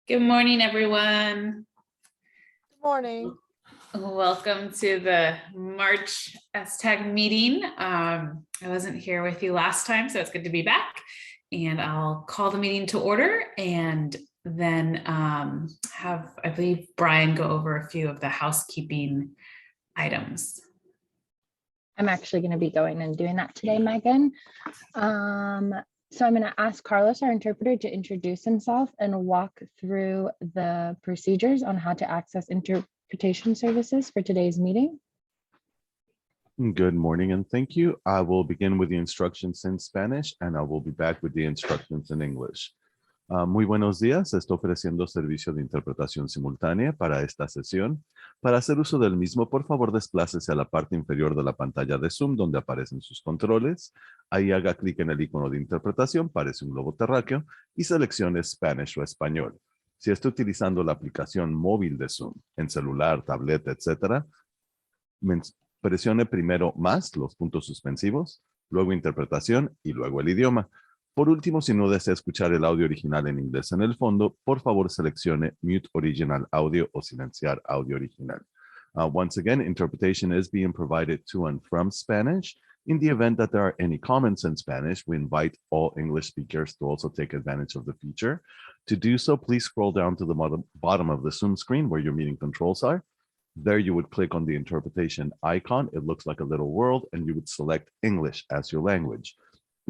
Good morning, everyone. Good morning. Welcome to the March STAG meeting. I wasn't here with you last time, so it's good to be back. And I'll call the meeting to order and then have, I believe, Brian go over a few of the housekeeping items. I'm actually going to be going and doing that today, Megan. So I'm going to ask Carlos, our interpreter, to introduce himself and walk through the procedures on how to access interpretation services for today's meeting. Good morning and thank you. I will begin with the instructions in Spanish and I will be back with the instructions in English. Muy buenos días, estoy ofreciendo servicio de interpretación simultánea para esta sesión. Para hacer uso del mismo, por favor, desplácese a la parte inferior de la pantalla de Zoom donde aparecen sus controles. Ahí haga clic en el icono de interpretación, parece un globo terráqueo, y seleccione Spanish o español. Si está utilizando la aplicación móvil de Zoom, en celular, tableta, etc., presione primero más los puntos suspensivos, luego interpretación y luego el idioma. Por último, si no desea escuchar el audio original en inglés en el fondo, por favor seleccione Mute Original Audio o silenciar audio original. Once again, interpretation is being provided to and from Spanish. In the event that there are any comments in Spanish, we invite all English speakers to also take advantage of the feature. To do so, please scroll down to the bottom of the Zoom screen where your meeting controls are. There you would click on the interpretation icon. It looks like a little world, and you would select English as your language.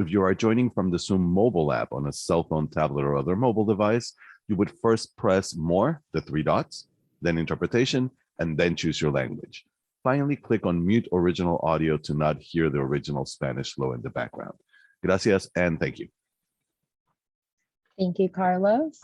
If you are joining from the Zoom mobile app on a cell phone, tablet, or other mobile device, you would first press More, the three dots, then Interpretation, and then choose your language. Finally, click on Mute Original Audio to not hear the original Spanish flow in the background. Gracias, and thank you. Thank you, Carlos.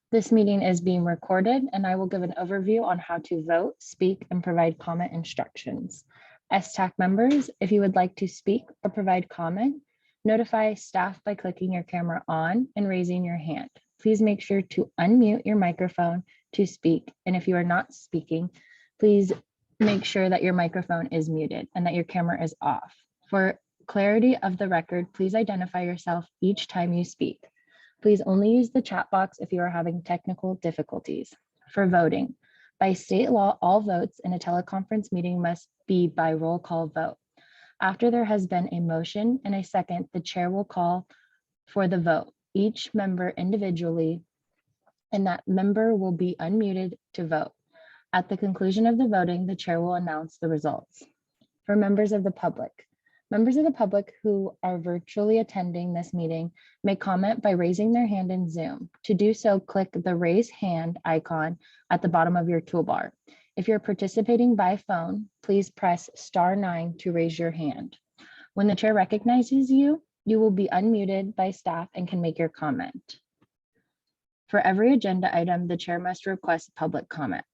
This meeting is being recorded, and I will give an overview on how to vote, speak, and provide comment instructions. STAC members, if you would like to speak or provide comment, notify staff by clicking your camera on and raising your hand. Please make sure to unmute your microphone to speak. And if you are not speaking, please make sure that your microphone is muted and that your camera is off. For clarity of the record, please identify yourself each time you speak. Please only use the chat box if you are having technical difficulties. For voting, by state law, all votes in a teleconference meeting must be by roll call vote. After there has been a motion and a second, the chair will call for the vote, each member individually, and that member will be unmuted to vote. At the conclusion of the voting, the chair will announce the results. For members of the public who are virtually attending this meeting may comment by raising their hand in Zoom. To do so, click the raise hand icon at the bottom of your toolbar. If you're participating by phone, please press *9 to raise your hand. When the chair recognizes you, you will be unmuted by staff and can make your comment. For every agenda item, the chair must request public comment,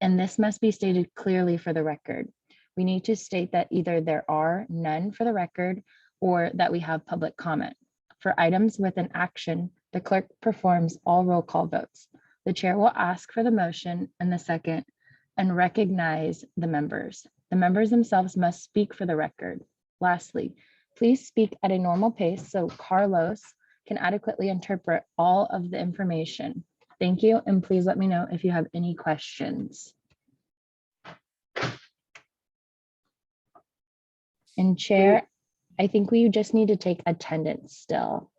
and this must be stated clearly for the record. We need to state that either there are none for the record or that we have public comment. For items with an action, the clerk performs all roll call votes. The chair will ask for the motion and the second and recognize the members. The members themselves must speak for the record. Lastly, please speak at a normal pace so Carlos can adequately interpret all of the information. Thank you, and please let me know if you have any questions. And Chair, I think we just need to take attendance still.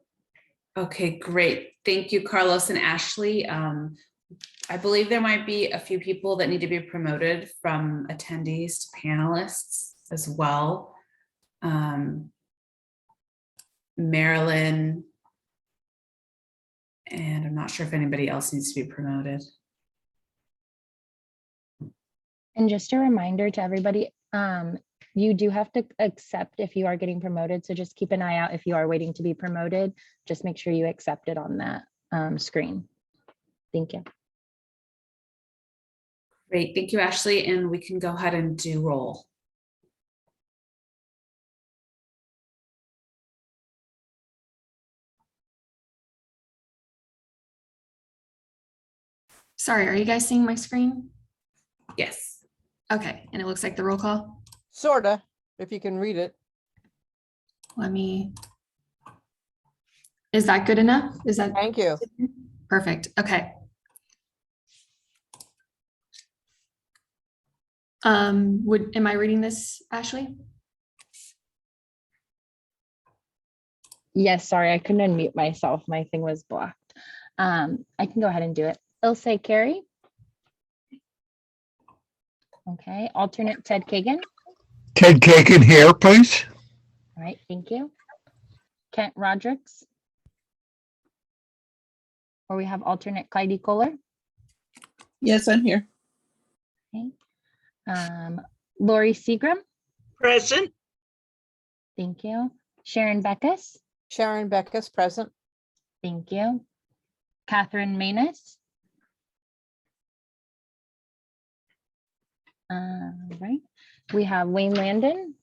Okay, great. Thank you, Carlos and Ashley. I believe there might be a few people that need to be promoted from attendees to panelists as well. Marilyn, and I'm not sure if anybody else needs to be promoted. And just a reminder to everybody, you do have to accept if you are getting promoted. So just keep an eye out if you are waiting to be promoted. Just make sure you accept it on that screen. Thank you. Great, thank you, Ashley. And we can go ahead and do roll. Sorry, are you guys seeing my screen? Yes. Okay, and it looks like the roll call. Sorta, if you can read it. Is that good enough? Is that? Thank you. Perfect. Okay. Am I reading this, Ashley? Yes, sorry, I couldn't unmute myself. My thing was blocked. I can go ahead and do it. Ilse Carey. Okay, alternate Ted Kagan. Ted Kagan here, please. All right, thank you. Kent Rodricks. Or we have alternate Clyde Kohler. Yes, I'm here. Okay. Lori Seagram. Present. Thank you. Sharon Beckus. Sharon Beckus, present. Thank you. Catherine Manus. Right. We have Wayne Landon.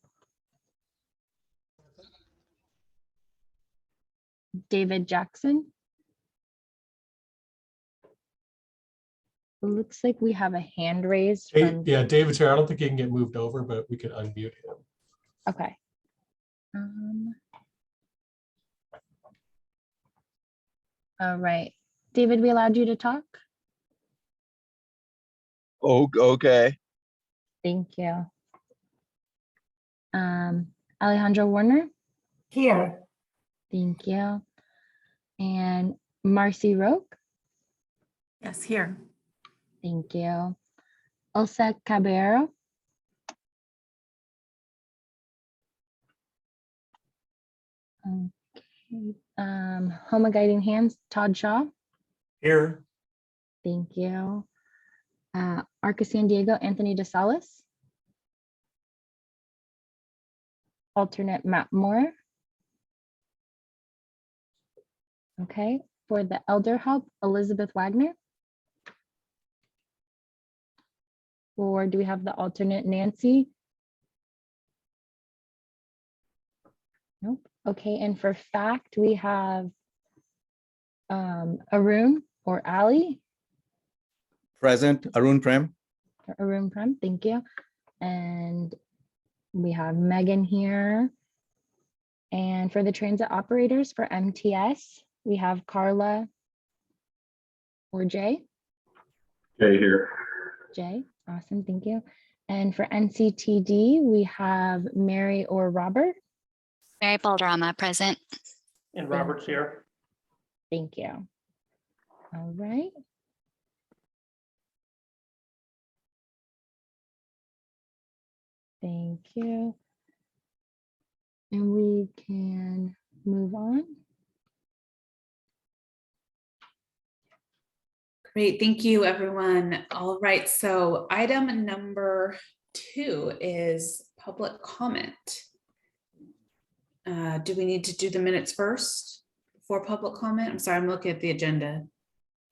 David Jackson. It looks like we have a hand raised from. Yeah, David's here. I don't think he can get moved over, but we could unmute him. Okay. All right. David, we allowed you to talk? Oh, okay. Thank you. Alejandro Warner? Here. Thank you. And Marcie Roach? Yes, here. Thank you. Elsa Caballero? Okay. Homa Guiding Hands, Todd Shaw? Here. Thank you. Arca San Diego, Anthony DeSalis? Alternate Matt Moore? Okay. For the Elder Hub, Elizabeth Wagner? Or do we have the alternate Nancy? Nope. Okay, and for fact, we have Arun or Ali. Present, Arun Prem. Arun Prem, thank you. And we have Megan here. And for the transit operators for MTS, we have Carla or Jay. Jay here. Jay, awesome, thank you. And for NCTD, we have Mary or Robert. Mary Baldrama, present. And Robert's here. Thank you. All right. Thank you. And we can move on. Great, thank you, everyone. All right, so item number 2 is public comment. Do we need to do the minutes first for public comment? I'm sorry, I'm looking at the agenda.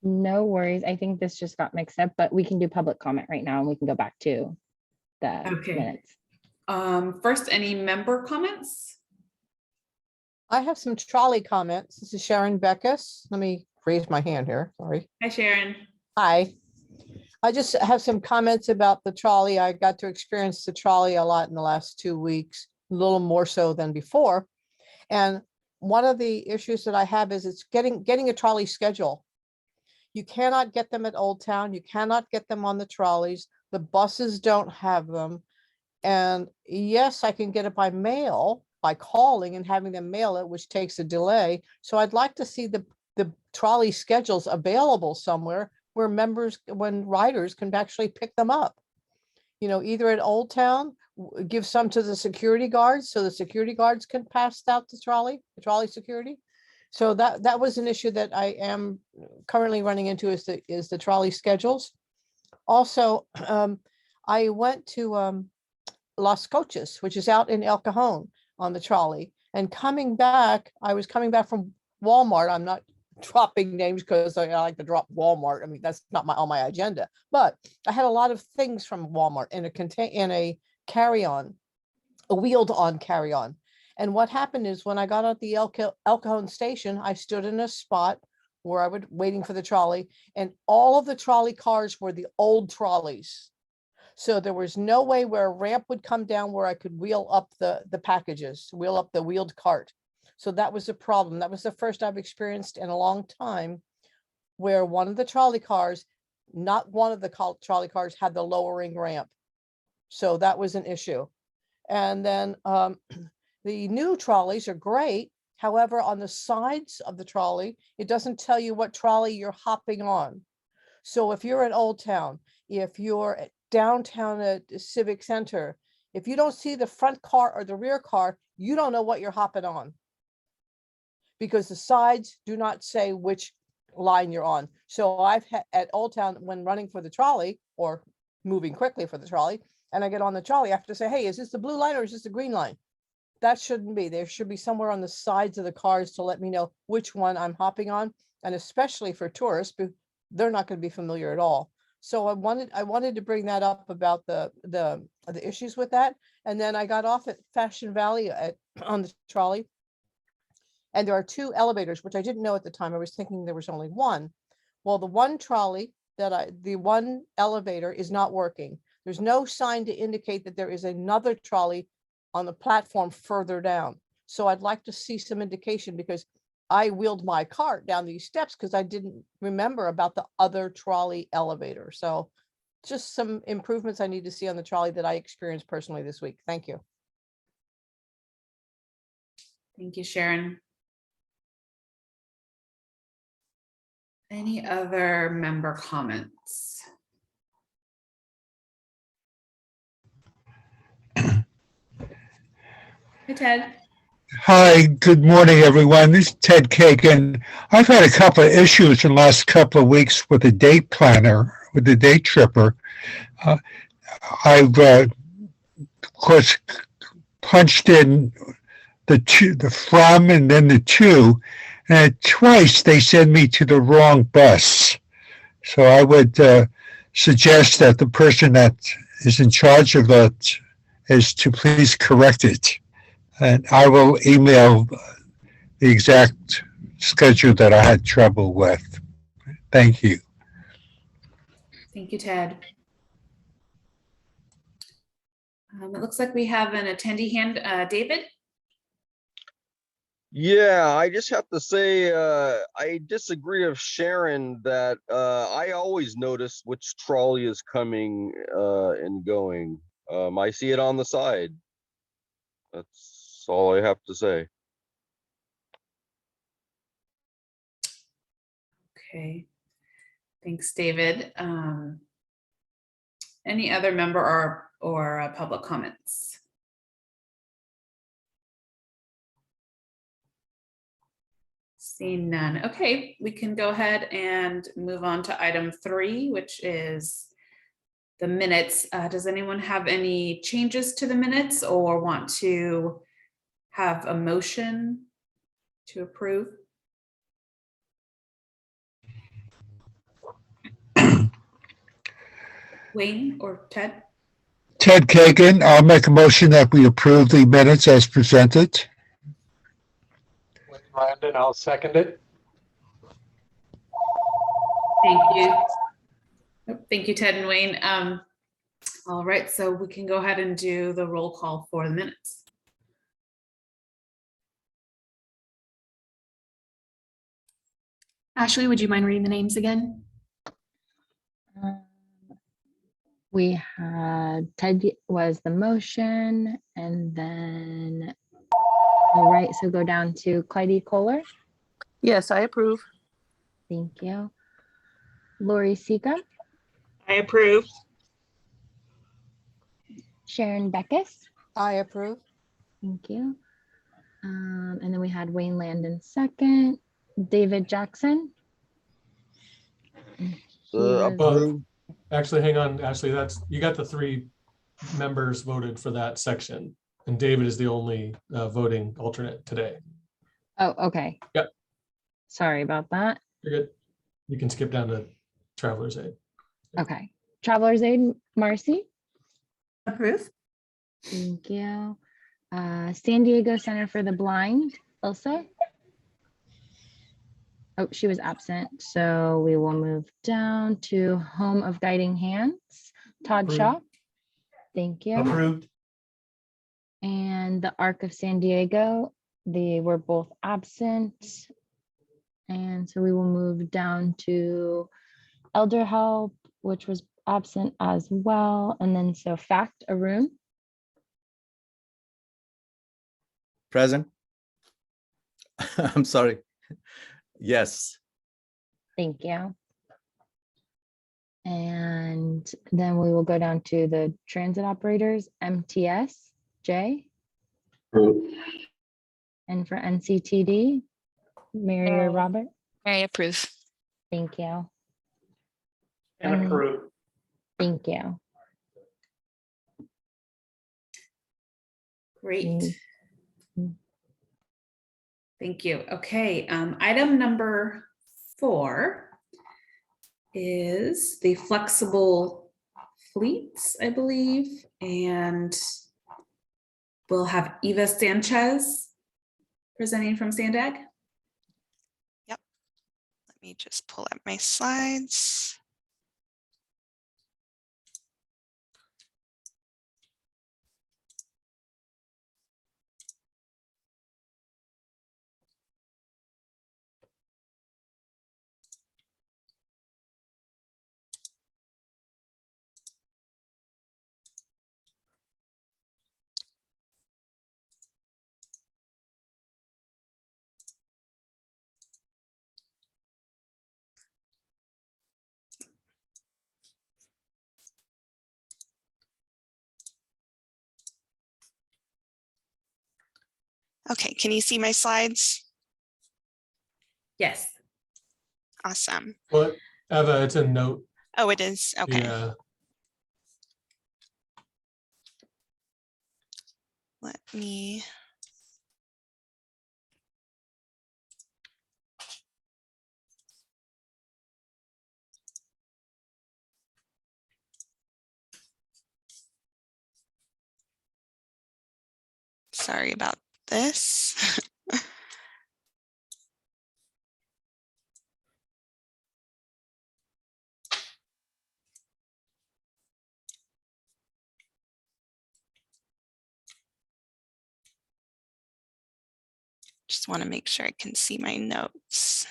No worries. I think this just got mixed up, but we can do public comment right now and we can go back to the Okay. minutes. First, any member comments? I have some trolley comments. This is Sharon Beckus. Let me raise my hand here. Sorry. Hi, Sharon. Hi. I just have some comments about the trolley. I got to experience the trolley a lot in the last 2 weeks, a little more so than before. And one of the issues that I have is it's getting a trolley schedule. You cannot get them at Old Town. You cannot get them on the trolleys. The buses don't have them. And yes, I can get it by mail, by calling and having them mail it, which takes a delay. So I'd like to see the trolley schedules available somewhere where when riders can actually pick them up. You know, either at Old Town, give some to the security guards so the security guards can pass out the trolley security. So that was an issue that I am currently running into is the trolley schedules. Also, I went to Las Coches, which is out in El Cajon on the trolley, and I was coming back from Walmart. I'm not dropping names because I like to drop Walmart. I mean, that's not on my agenda, but I had a lot of things from Walmart in a carry-on, a wheeled-on carry-on. And what happened is when I got at the El Cajon station, I stood in a spot where I was waiting for the trolley, and all of the trolley cars were the old trolleys. So there was no way where a ramp would come down where I could wheel up the packages, wheel up the wheeled cart. So that was a problem. That was the first I've experienced in a long time where one of the trolley cars, not one of the trolley cars had the lowering ramp. So that was an issue. And then the new trolleys are great. However, on the sides of the trolley, it doesn't tell you what trolley you're hopping on. So if you're at Old Town, if you're at downtown at Civic Center, if you don't see the front car or the rear car, you don't know what you're hopping on. Because the sides do not say which line you're on. So I've had at Old Town, when running for the trolley or moving quickly for the trolley, and I get on the trolley, I have to say, hey, is this the blue line or is this the green line? That shouldn't be. There should be somewhere on the sides of the cars to let me know which one I'm hopping on. And especially for tourists, they're not going to be familiar at all. So I wanted to bring that up about the issues with that. And then I got off at Fashion Valley on the trolley. And there are 2 elevators, which I didn't know at the time. I was thinking there was only one. Well, the one trolley the one elevator is not working. There's no sign to indicate that there is another trolley on the platform further down. So I'd like to see some indication, because I wheeled my cart down these steps because I didn't remember about the other trolley elevator. So just some improvements I need to see on the trolley that I experienced personally this week. Thank you. Thank you, Sharon. Any other member comments? Hey, Ted. Hi, good morning, everyone. This is Ted Kagan. I've had a couple of issues in the last couple of weeks with the date planner, with the date tripper. I've, of course, punched in the from and then the to, and twice they send me to the wrong bus. So I would suggest that the person that is in charge of that is to please correct it. And I will email the exact schedule that I had trouble with. Thank you. Thank you, Ted. It looks like we have an attendee hand. David? Yeah, I just have to say, I disagree with Sharon that I always notice which trolley is coming and going. I see it on the side. That's all I have to say. Okay. Thanks, David. Any other member or public comments? Seeing none. Okay, we can go ahead and move on to item 3, which is the minutes. Does anyone have any changes to the minutes or want to have a motion to approve? Wayne or Ted? Ted Kagan, I'll make a motion that we approve the minutes as presented. Landon, I'll second it. Thank you. Thank you, Ted and Wayne. All right, so we can go ahead and do the roll call for the minutes. Ashley, would you mind reading the names again? We had Ted was the motion, and then, all right, so go down to Clyde Kohler. Yes, I approve. Thank you. Lori Seacom, I approve. Sharon Beckus. I approve. Thank you. And then we had Wayne Landon second. David Jackson. He was- Approved. Actually, hang on, Ashley, you got the 3 members voted for that section, and David is the only voting alternate today. Oh, okay. Yep. Sorry about that. You're good. You can skip down to Traveler's Aid. Okay. Traveler's Aid, Marcie. Approve. Thank you. San Diego Center for the Blind, Ilsa. Oh, she was absent. So we will move down to Home of Guiding Hands, Todd Approved. Shaw. Thank you. Approved. And the Arc of San Diego, they were both absent. And so we will move down to elder help, which was absent as well. And then so fact, Arun. Present. I'm sorry. Yes. Thank you. And then we will go down to the transit operators, MTS, J. And for NCTD, Mary or Robert. Mary, approve. Thank you. And approve. Thank you. Great. Thank you. Okay, item number 4 is the flexible fleets, I believe, and we'll have Eva Sanchez presenting from Sandag. Let me just pull up my slides. Okay, can you see my slides? Yes. Awesome. Well, Eva, it's a note. Oh, it is. Okay. Yeah. Let me. Sorry about this. Just want to make sure I can see my notes.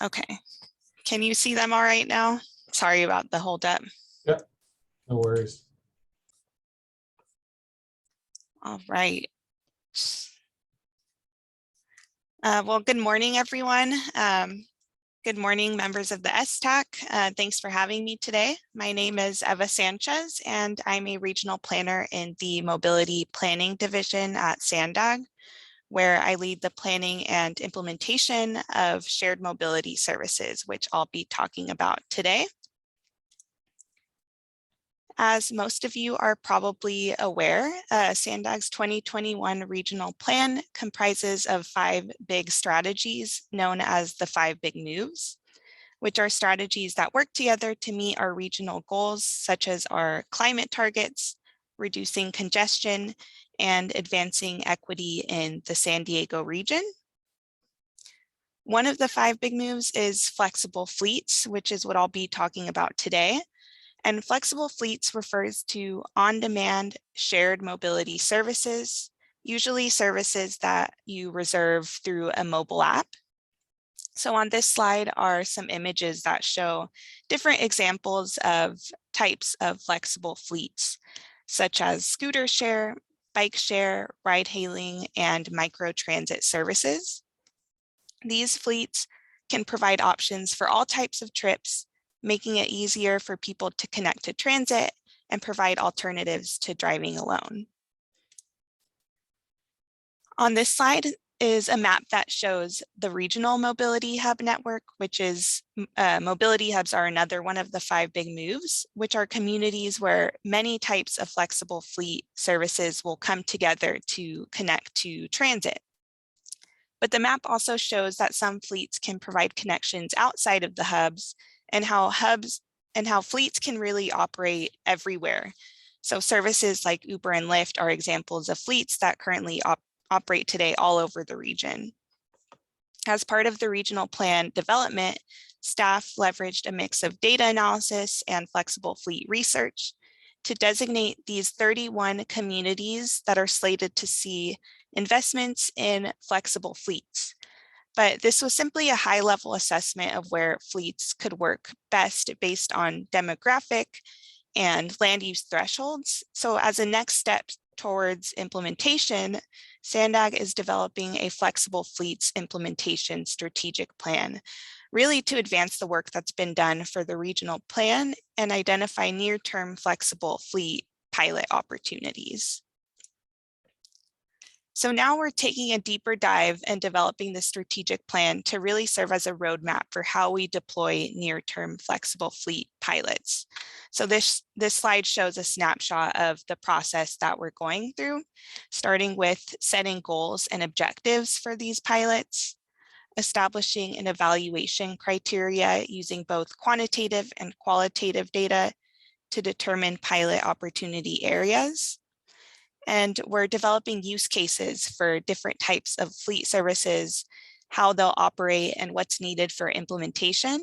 Okay, can you see them all right now? Sorry about the hold up. Yep, no worries. All right. Well, good morning, everyone. Good morning, members of the STAC. Thanks for having me today. My name is Eva Sanchez, and I'm a regional planner in the Mobility Planning Division at Sandag, where I lead the planning and implementation of shared mobility services, which I'll be talking about today. As most of you are probably aware, Sandag's 2021 regional plan comprises of 5 big strategies known as the 5 big moves, which are strategies that work together to meet our regional goals, such as our climate targets, reducing congestion, and advancing equity in the San Diego region. One of the 5 big moves is flexible fleets, which is what I'll be talking about today. And flexible fleets refers to on-demand shared mobility services, usually services that you reserve through a mobile app. So on this slide are some images that show different examples of types of flexible fleets, such as scooter share, bike share, ride hailing, and microtransit services. These fleets can provide options for all types of trips, making it easier for people to connect to transit and provide alternatives to driving alone. On this slide, is a map that shows the regional mobility hub network, which is mobility hubs are another one of the 5 big moves, which are communities where many types of flexible fleet services will come together to connect to transit. But the map also shows that some fleets can provide connections outside of the hubs and how fleets can really operate everywhere. So services like Uber and Lyft are examples of fleets that currently operate today all over the region. As part of the regional plan development, staff leveraged a mix of data analysis and flexible fleet research to designate these 31 communities that are slated to see investments in flexible fleets. But this was simply a high-level assessment of where fleets could work best based on demographic and land use thresholds. So as a next step towards implementation, Sandag is developing a flexible fleets implementation strategic plan, really to advance the work that's been done for the regional plan and identify near-term flexible fleet pilot opportunities. So now we're taking a deeper dive and developing the strategic plan to really serve as a roadmap for how we deploy near-term flexible fleet pilots. So this slide shows a snapshot of the process that we're going through, starting with setting goals and objectives for these pilots, establishing an evaluation criteria using both quantitative and qualitative data to determine pilot opportunity areas. And we're developing use cases for different types of fleet services, how they'll operate and what's needed for implementation.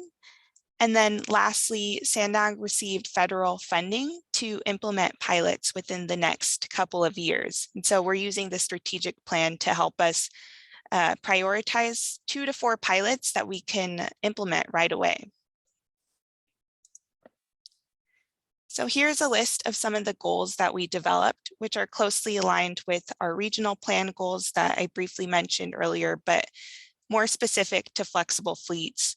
And then lastly, Sandag received federal funding to implement pilots within the next couple of years. And so we're using the strategic plan to help us prioritize 2 to 4 pilots that we can implement right away. So here's a list of some of the goals that we developed, which are closely aligned with our regional plan goals that I briefly mentioned earlier, but more specific to flexible fleets.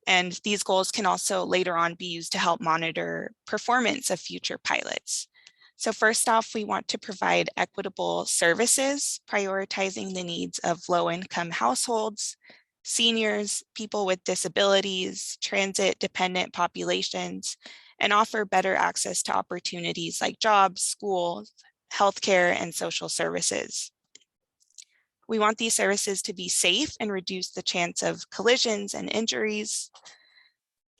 And these goals can also later on be used to help monitor performance of future pilots. So first off, we want to provide equitable services, prioritizing the needs of low-income households, seniors, people with disabilities, transit-dependent populations, and offer better access to opportunities like jobs, schools, healthcare, and social services. We want these services to be safe and reduce the chance of collisions and injuries.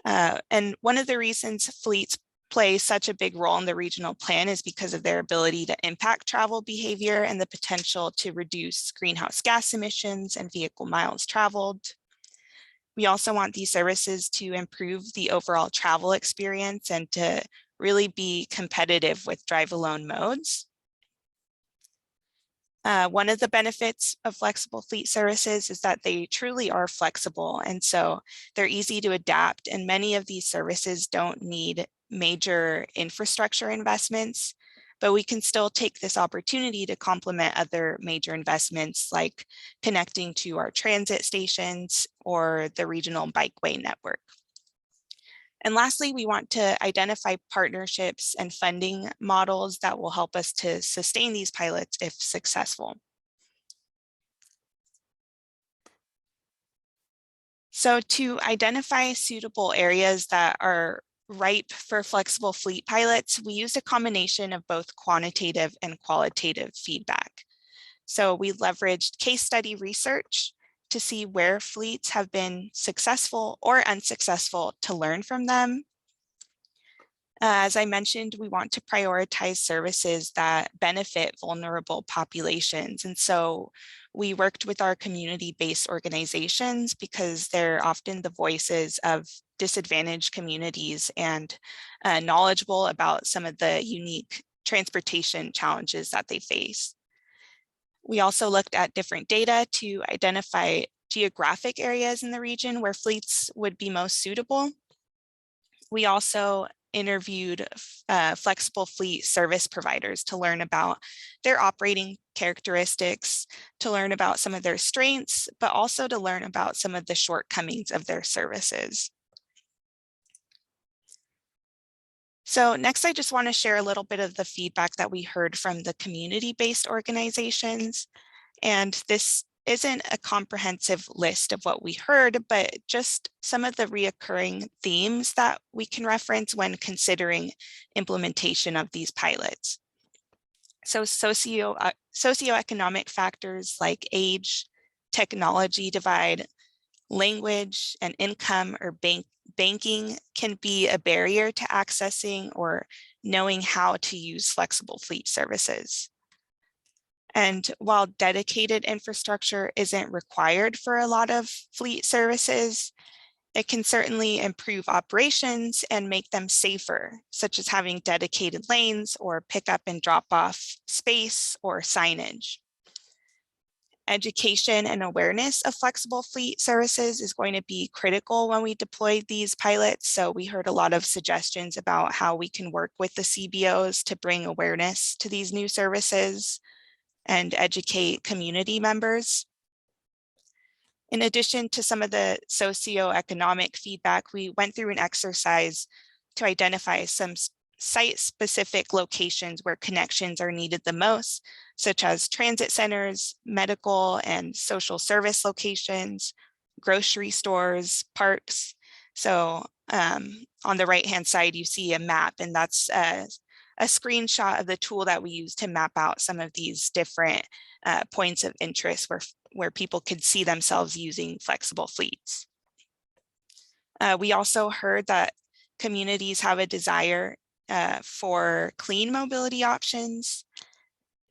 And one of the reasons fleets play such a big role in the regional plan is because of their ability to impact travel behavior and the potential to reduce greenhouse gas emissions and vehicle miles traveled. We also want these services to improve the overall travel experience and to really be competitive with drive-alone modes. One of the benefits of flexible fleet services is that they truly are flexible, and so they're easy to adapt, and many of these services don't need major infrastructure investments, but we can still take this opportunity to complement other major investments like connecting to our transit stations or the regional bikeway network. And lastly, we want to identify partnerships and funding models that will help us to sustain these pilots if successful. So to identify suitable areas that are ripe for flexible fleet pilots, we used a combination of both quantitative and qualitative feedback. So we leveraged case study research to see where fleets have been successful or unsuccessful to learn from them. As I mentioned, we want to prioritize services that benefit vulnerable populations. And so we worked with our community-based organizations because they're often the voices of disadvantaged communities and knowledgeable about some of the unique transportation challenges that they face. We also looked at different data to identify geographic areas in the region where fleets would be most suitable. We also interviewed flexible fleet service providers to learn about their operating characteristics, to learn about some of their strengths, but also to learn about some of the shortcomings of their services. So next, I just want to share a little bit of the feedback that we heard from the community-based organizations. And this isn't a comprehensive list of what we heard, but just some of the reoccurring themes that we can reference when considering implementation of these pilots. So socioeconomic factors like age, technology divide, language, and income or banking can be a barrier to accessing or knowing how to use flexible fleet services. And while dedicated infrastructure isn't required for a lot of fleet services, it can certainly improve operations and make them safer, such as having dedicated lanes or pick up and drop off space or signage. Education and awareness of flexible fleet services is going to be critical when we deploy these pilots. So we heard a lot of suggestions about how we can work with the CBOs to bring awareness to these new services and educate community members. In addition to some of the socioeconomic feedback, we went through an exercise to identify some site-specific locations where connections are needed the most, such as transit centers, medical and social service locations, grocery stores, parks. So on the right-hand side, you see a map, and that's a screenshot of the tool that we use to map out some of these different points of interest where people could see themselves using flexible fleets. We also heard that communities have a desire for clean mobility options.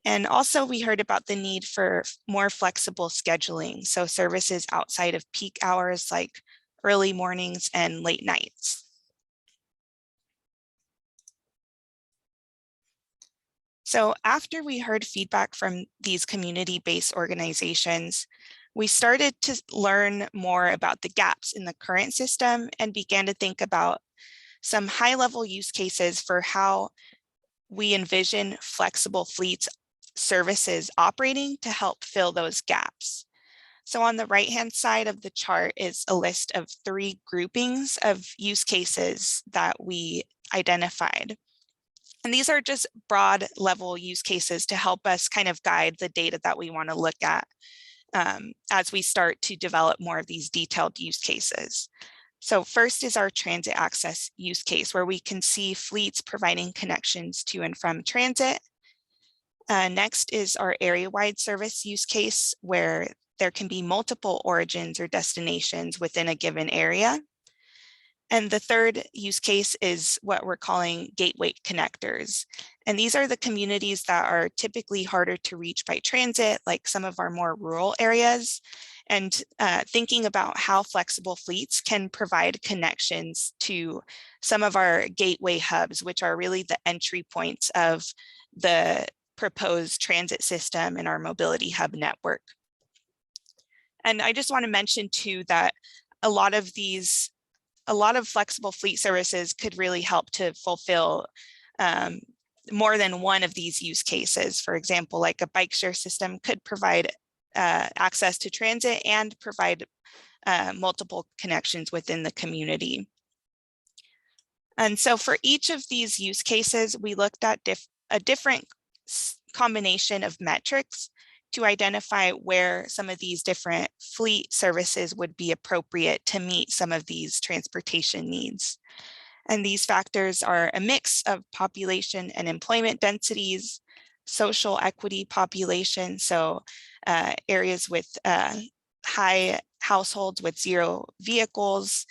And also we heard about the need for more flexible scheduling. So services outside of peak hours like early mornings and late nights. So after we heard feedback from these community-based organizations, we started to learn more about the gaps in the current system and began to think about some high-level use cases for how we envision flexible fleets services operating to help fill those gaps. So on the right-hand side of the chart is a list of 3 groupings of use cases that we identified. And these are just broad level use cases to help us kind of guide the data that we want to look at as we start to develop more of these detailed use cases. So first is our transit access use case, where we can see fleets providing connections to and from transit. Next is our area-wide service use case, where there can be multiple origins or destinations within a given area. And the third use case is what we're calling gateway connectors. And these are the communities that are typically harder to reach by transit, like some of our more rural areas. And thinking about how flexible fleets can provide connections to some of our gateway hubs, which are really the entry points of the proposed transit system in our mobility hub network. And I just want to mention too that a lot of flexible fleet services could really help to fulfill more than one of these use cases. For example, like a bike share system could provide access to transit and provide multiple connections within the community. And so for each of these use cases, we looked at a different combination of metrics to identify where some of these different fleet services would be appropriate to meet some of these transportation needs. And these factors are a mix of population and employment densities, social equity population, so areas with high households with 0 vehicles,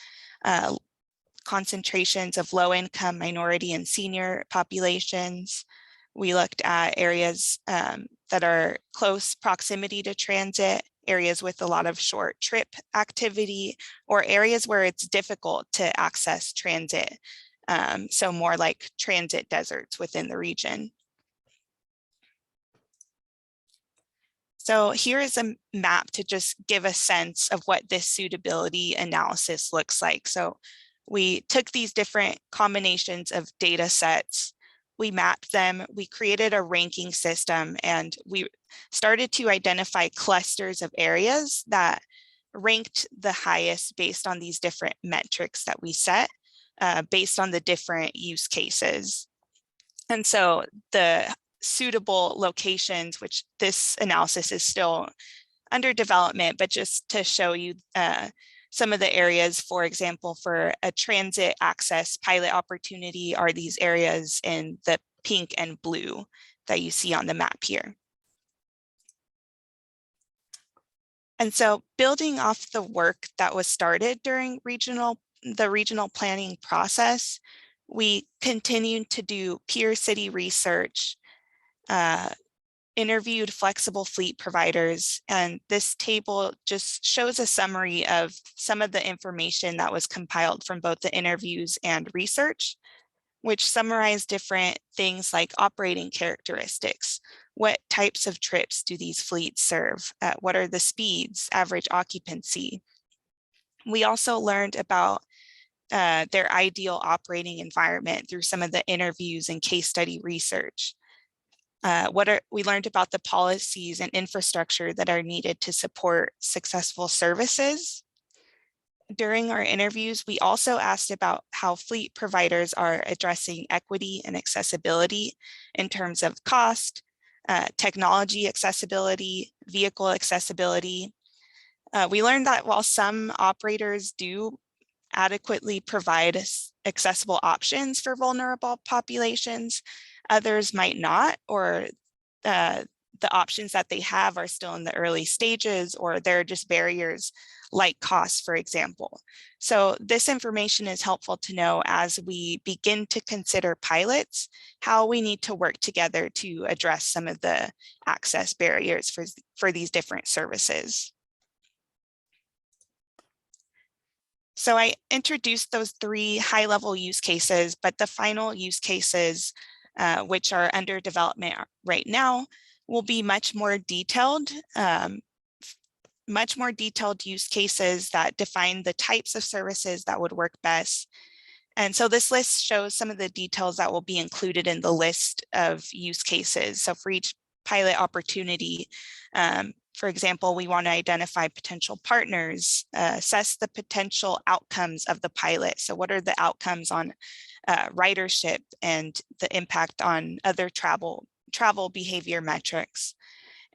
concentrations of low income minority and senior populations. We looked at areas that are close proximity to transit, areas with a lot of short trip activity, or areas where it's difficult to access transit. So more like transit deserts within the region. So here is a map to just give a sense of what this suitability analysis looks like. So we took these different combinations of data sets, we mapped them, we created a ranking system, and we started to identify clusters of areas that ranked the highest based on these different metrics that we set based on the different use cases. And so the suitable locations, which this analysis is still under development, but just to show you some of the areas, for example, for a transit access pilot opportunity are these areas in the pink and blue that you see on the map here. And so building off the work that was started during the regional planning process, we continued to do peer city research, interviewed flexible fleet providers, and this table just shows a summary of some of the information that was compiled from both the interviews and research, which summarize different things like operating characteristics. What types of trips do these fleets serve? What are the speeds, average occupancy? We also learned about their ideal operating environment through some of the interviews and case study research. We learned about the policies and infrastructure that are needed to support successful services. During our interviews, we also asked about how fleet providers are addressing equity and accessibility in terms of cost, technology accessibility, vehicle accessibility. We learned that while some operators do adequately provide accessible options for vulnerable populations, others might not, or the options that they have are still in the early stages, or there are just barriers like costs, for example. So this information is helpful to know as we begin to consider pilots, how we need to work together to address some of the access barriers for these different services. So I introduced those 3 high-level use cases, but the final use cases, which are under development right now, will be much more detailed use cases that define the types of services that would work best. And so this list shows some of the details that will be included in the list of use cases. So for each pilot opportunity, for example, we want to identify potential partners, assess the potential outcomes of the pilot. So what are the outcomes on ridership and the impact on other travel behavior metrics?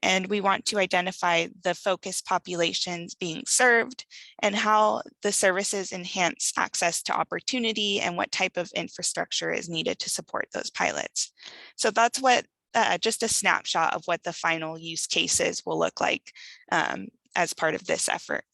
And we want to identify the focus populations being served and how the services enhance access to opportunity and what type of infrastructure is needed to support those pilots. So that's what just a snapshot of what the final use cases will look like as part of this effort.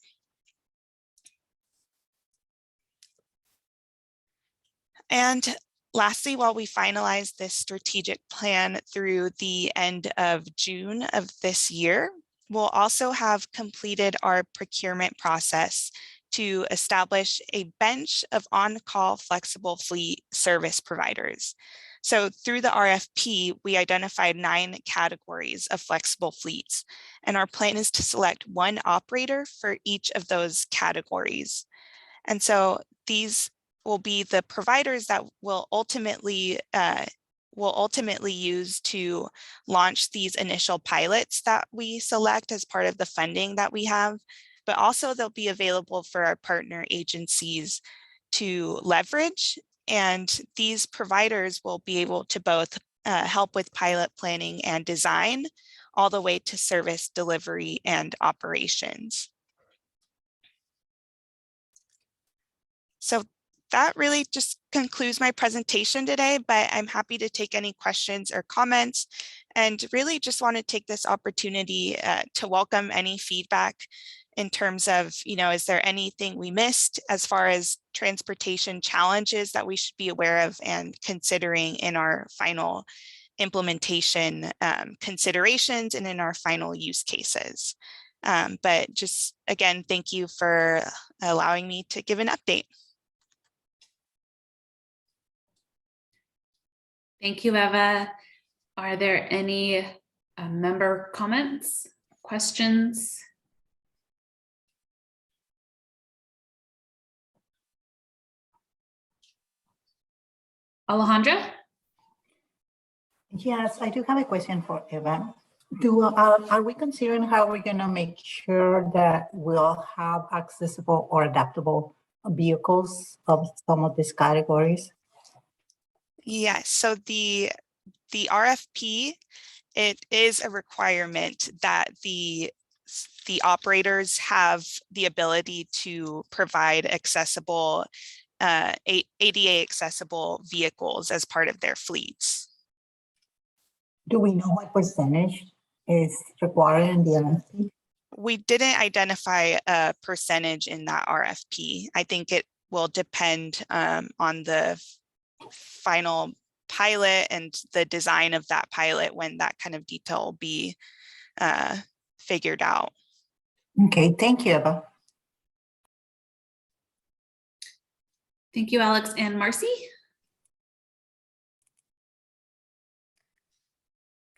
And lastly, while we finalize this strategic plan through the end of June of this year, we'll also have completed our procurement process to establish a bench of on-call flexible fleet service providers. So through the RFP, we identified 9 categories of flexible fleets, and our plan is to select 1 operator for each of those categories. And so these will be the providers that will ultimately use to launch these initial pilots that we select as part of the funding that we have, but also they'll be available for our partner agencies to leverage. And these providers will be able to both help with pilot planning and design, all the way to service delivery and operations. So that really just concludes my presentation today, but I'm happy to take any questions or comments, and really just want to take this opportunity to welcome any feedback in terms of, is there anything we missed as far as transportation challenges that we should be aware of and considering in our final implementation considerations and in our final use cases. But just again, thank you for allowing me to give an update. Thank you, Eva. Are there any member comments, questions? Alejandra? Yes, I do have a question for Eva. Are we considering how we're going to make sure that we'll have accessible or adaptable vehicles of some of these categories? Yes, so the RFP, it is a requirement that the the operators have the ability to provide accessible, ADA accessible vehicles as part of their fleets. Do we know what percentage is required in the RFP? We didn't identify a percentage in that RFP. I think it will depend on the final pilot and the design of that pilot when that kind of detail will be figured out. Okay, thank you, Eva. Thank you, Alex and Marcie.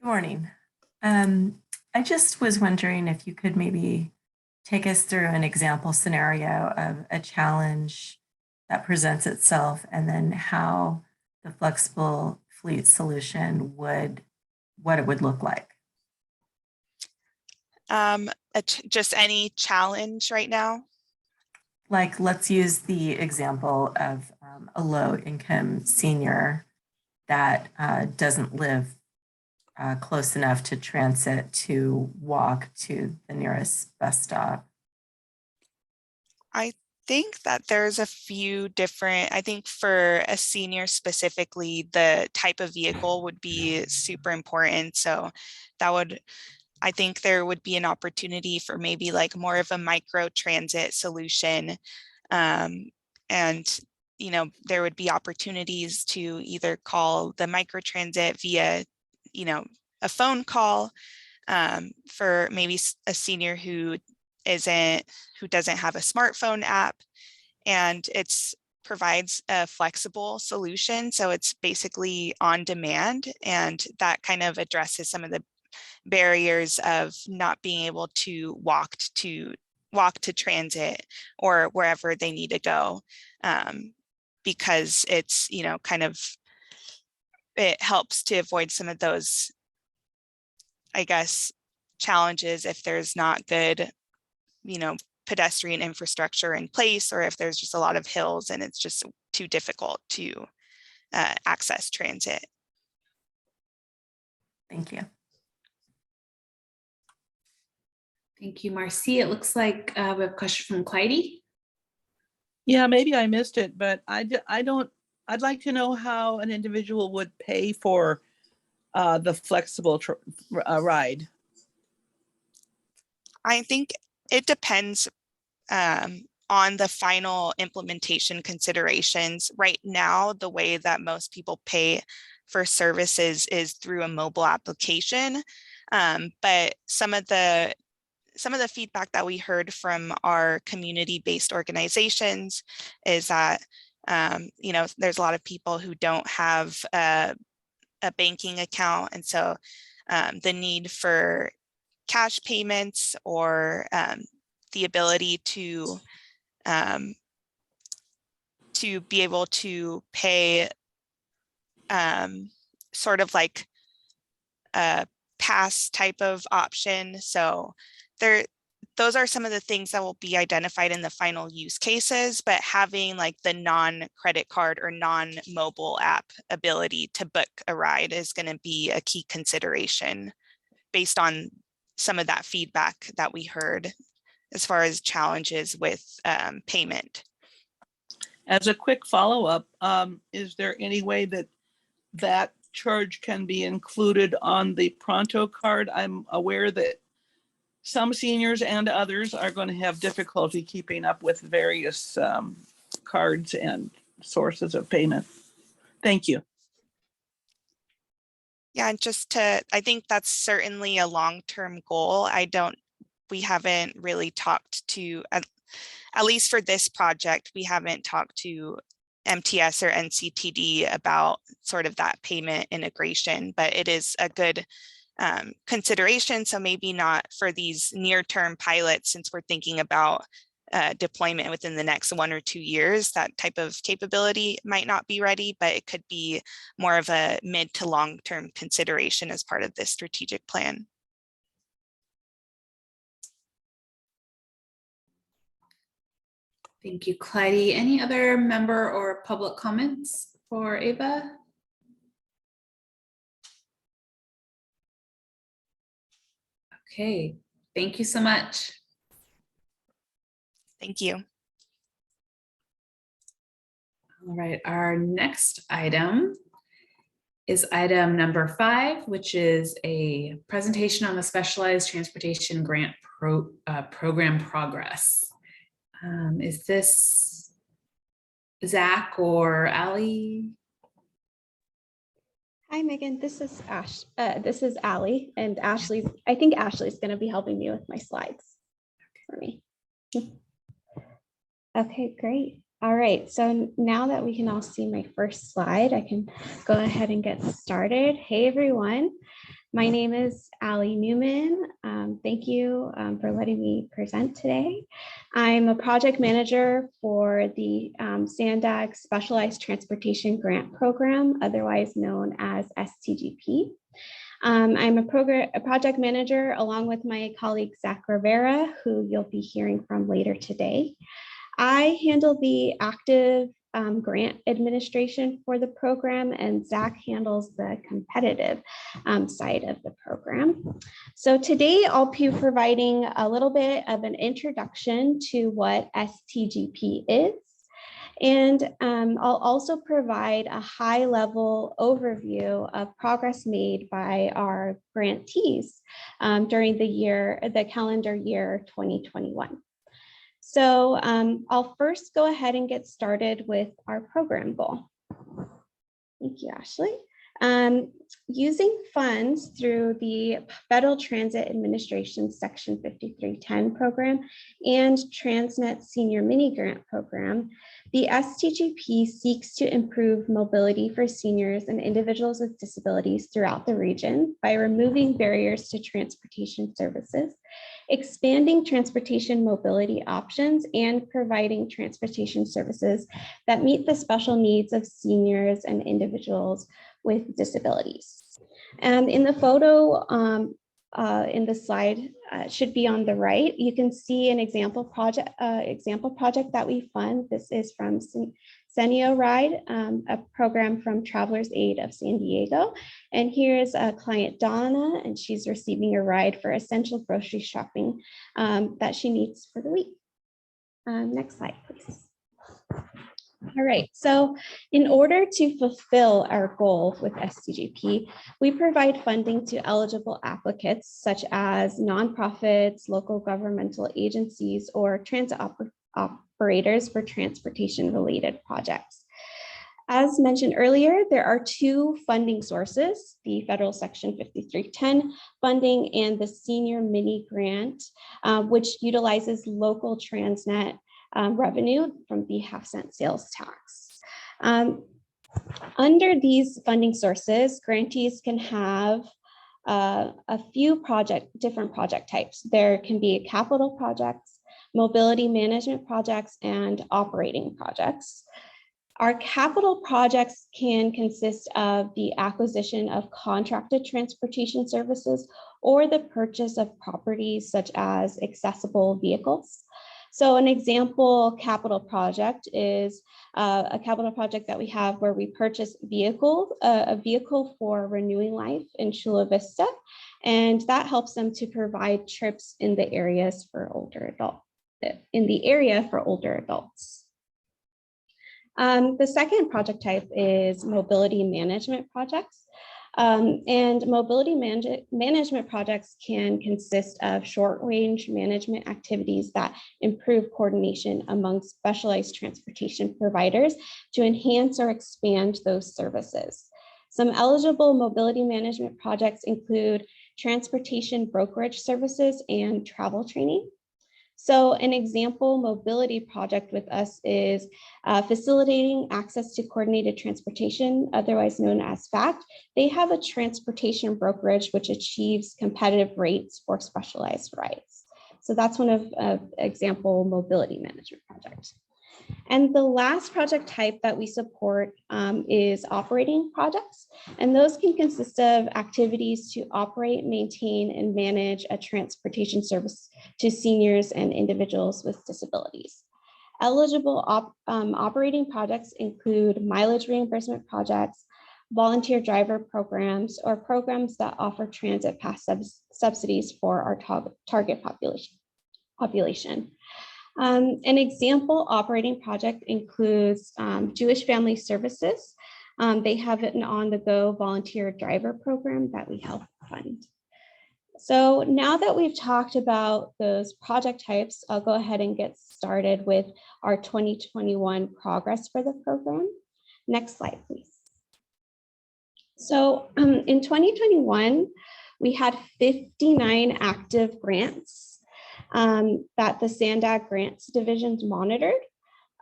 Good morning. I just was wondering if you could maybe take us through an example scenario of a challenge that presents itself, and then how the flexible fleet solution what it would look like. Just any challenge right now? Like, let's use the example of a low-income senior that doesn't live close enough to transit to walk to the nearest bus stop. I think that there's a few different, I think for a senior specifically, the type of vehicle would be super important. So that would, I think there would be an opportunity for maybe like more of a micro transit solution. And, you know, there would be opportunities to either call the micro transit via, you know, a phone call for maybe a senior who doesn't have a smartphone app, and it's provides a flexible solution. So it's basically on demand, and that kind of addresses some of the barriers of not being able to walk to transit or wherever they need to go, because it's, you know, kind of, it helps to avoid some of those, I guess, challenges if there's not good, you know, pedestrian infrastructure in place, or if there's just a lot of hills and it's just too difficult to access transit. Thank you. Thank you, Marcie. It looks like we have a question from Clyde. Yeah, maybe I missed it, but I'd like to know how an individual would pay for the flexible ride. I think it depends on the final implementation considerations. Right now, the way that most people pay for services is through a mobile application. But some of the feedback that we heard from our community-based organizations is that, you know, there's a lot of people who don't have a banking account. And so the need for cash payments or the ability to be able to pay sort of like a pass type of option. So those are some of the things that will be identified in the final use cases, but having like the non-credit card or non-mobile app ability to book a ride is going to be a key consideration based on some of that feedback that we heard as far as challenges with payment. As a quick follow-up, is there any way that charge can be included on the Pronto card? I'm aware that some seniors and others are going to have difficulty keeping up with various cards and sources of payment. Thank you. Yeah, and I think that's certainly a long-term goal. We haven't really talked to, at least for this project, we haven't talked to MTS or NCTD about sort of that payment integration, but it is a good consideration. So maybe not for these near-term pilots, since we're thinking about deployment within the next 1 or 2 years, that type of capability might not be ready, but it could be more of a mid to long-term consideration as part of this strategic plan. Thank you, Clyde. Any other member or public comments for Ava? Okay, Thank you so much. Thank you. All right, our next item is item number 5, which is a presentation on the Specialized Transportation Grant Program progress. Is this Zach or Allie? Hi, Megan. This is Allie, and I think Ashley's going to be helping me with my slides for me. Okay, great. All right, so now that we can all see my first slide, I can go ahead and get started. Hey, everyone. My name is Allie Newman. Thank you for letting me present today. I'm a project manager for the Sandag Specialized Transportation Grant Program, otherwise known as Sdgp. I'm a project manager along with my colleague, Zach Rivera, who you'll be hearing from later today. I handle the active grant administration for the program, and Zach handles the competitive side of the program. So today I'll be providing a little bit of an introduction to what Sdgp is. And I'll also provide a high-level overview of progress made by our grantees during the calendar year 2021. So I'll first go ahead and get started with our program goal. Thank you, Ashley. Using funds through the Federal Transit Administration Section 5310 program and Transnet Senior Mini Grant Program, the Sdgp seeks to improve mobility for seniors and individuals with disabilities throughout the region by removing barriers to transportation services, expanding transportation mobility options, and providing transportation services that meet the special needs of seniors and individuals with disabilities. And in the photo in the slide should be on the right, you can see an example project that we fund. This is from Senio Ride, a program from Travelers Aid of San Diego. And here's a client, Donna, and she's receiving a ride for essential grocery shopping that she needs for the week. Next slide, please. All right, so in order to fulfill our goal with Sdgp, we provide funding to eligible applicants such as nonprofits, local governmental agencies, or transit operators for transportation-related projects. As mentioned earlier, there are 2 funding sources, the federal Section 5310 funding and the Senior Mini Grant, which utilizes local Transnet revenue from the half-cent sales tax. Under these funding sources, grantees can have a few different project types. There can be capital projects, mobility management projects, and operating projects. Our capital projects can consist of the acquisition of contracted transportation services or the purchase of properties such as accessible vehicles. So an example capital project is a capital project that we have where we purchase a vehicle for Renewing Life in Chula Vista, and that helps them to provide trips in the area for older adults. The second project type is mobility management projects. And mobility management projects can consist of short-range management activities that improve coordination among specialized transportation providers to enhance or expand those services. Some eligible mobility management projects include transportation brokerage services and travel training. So an example mobility project with us is facilitating access to coordinated transportation, otherwise known as FACT. They have a transportation brokerage which achieves competitive rates for specialized rides. So that's one of example mobility management projects. And the last project type that we support is operating projects. And those can consist of activities to operate, maintain, and manage a transportation service to seniors and individuals with disabilities. Eligible operating projects include mileage reimbursement projects, volunteer driver programs, or programs that offer transit pass subsidies for our target population. An example operating project includes Jewish Family Services. They have an on-the-go volunteer driver program that we help fund. So now that we've talked about those project types, I'll go ahead and get started with our 2021 progress for the program. Next slide, please. So in 2021, we had 59 active grants that the Sandag grants divisions monitored.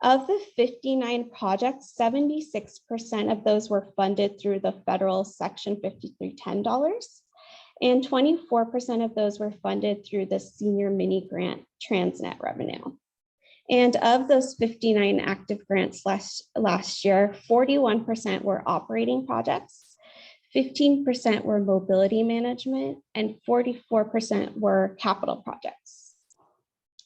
Of the 59 projects, 76% of those were funded through the federal Section 5310 dollars, and 24% of those were funded through the senior mini grant Transnet revenue. And of those 59 active grants last year, 41% were operating projects, 15% were mobility management, and 44% were capital projects.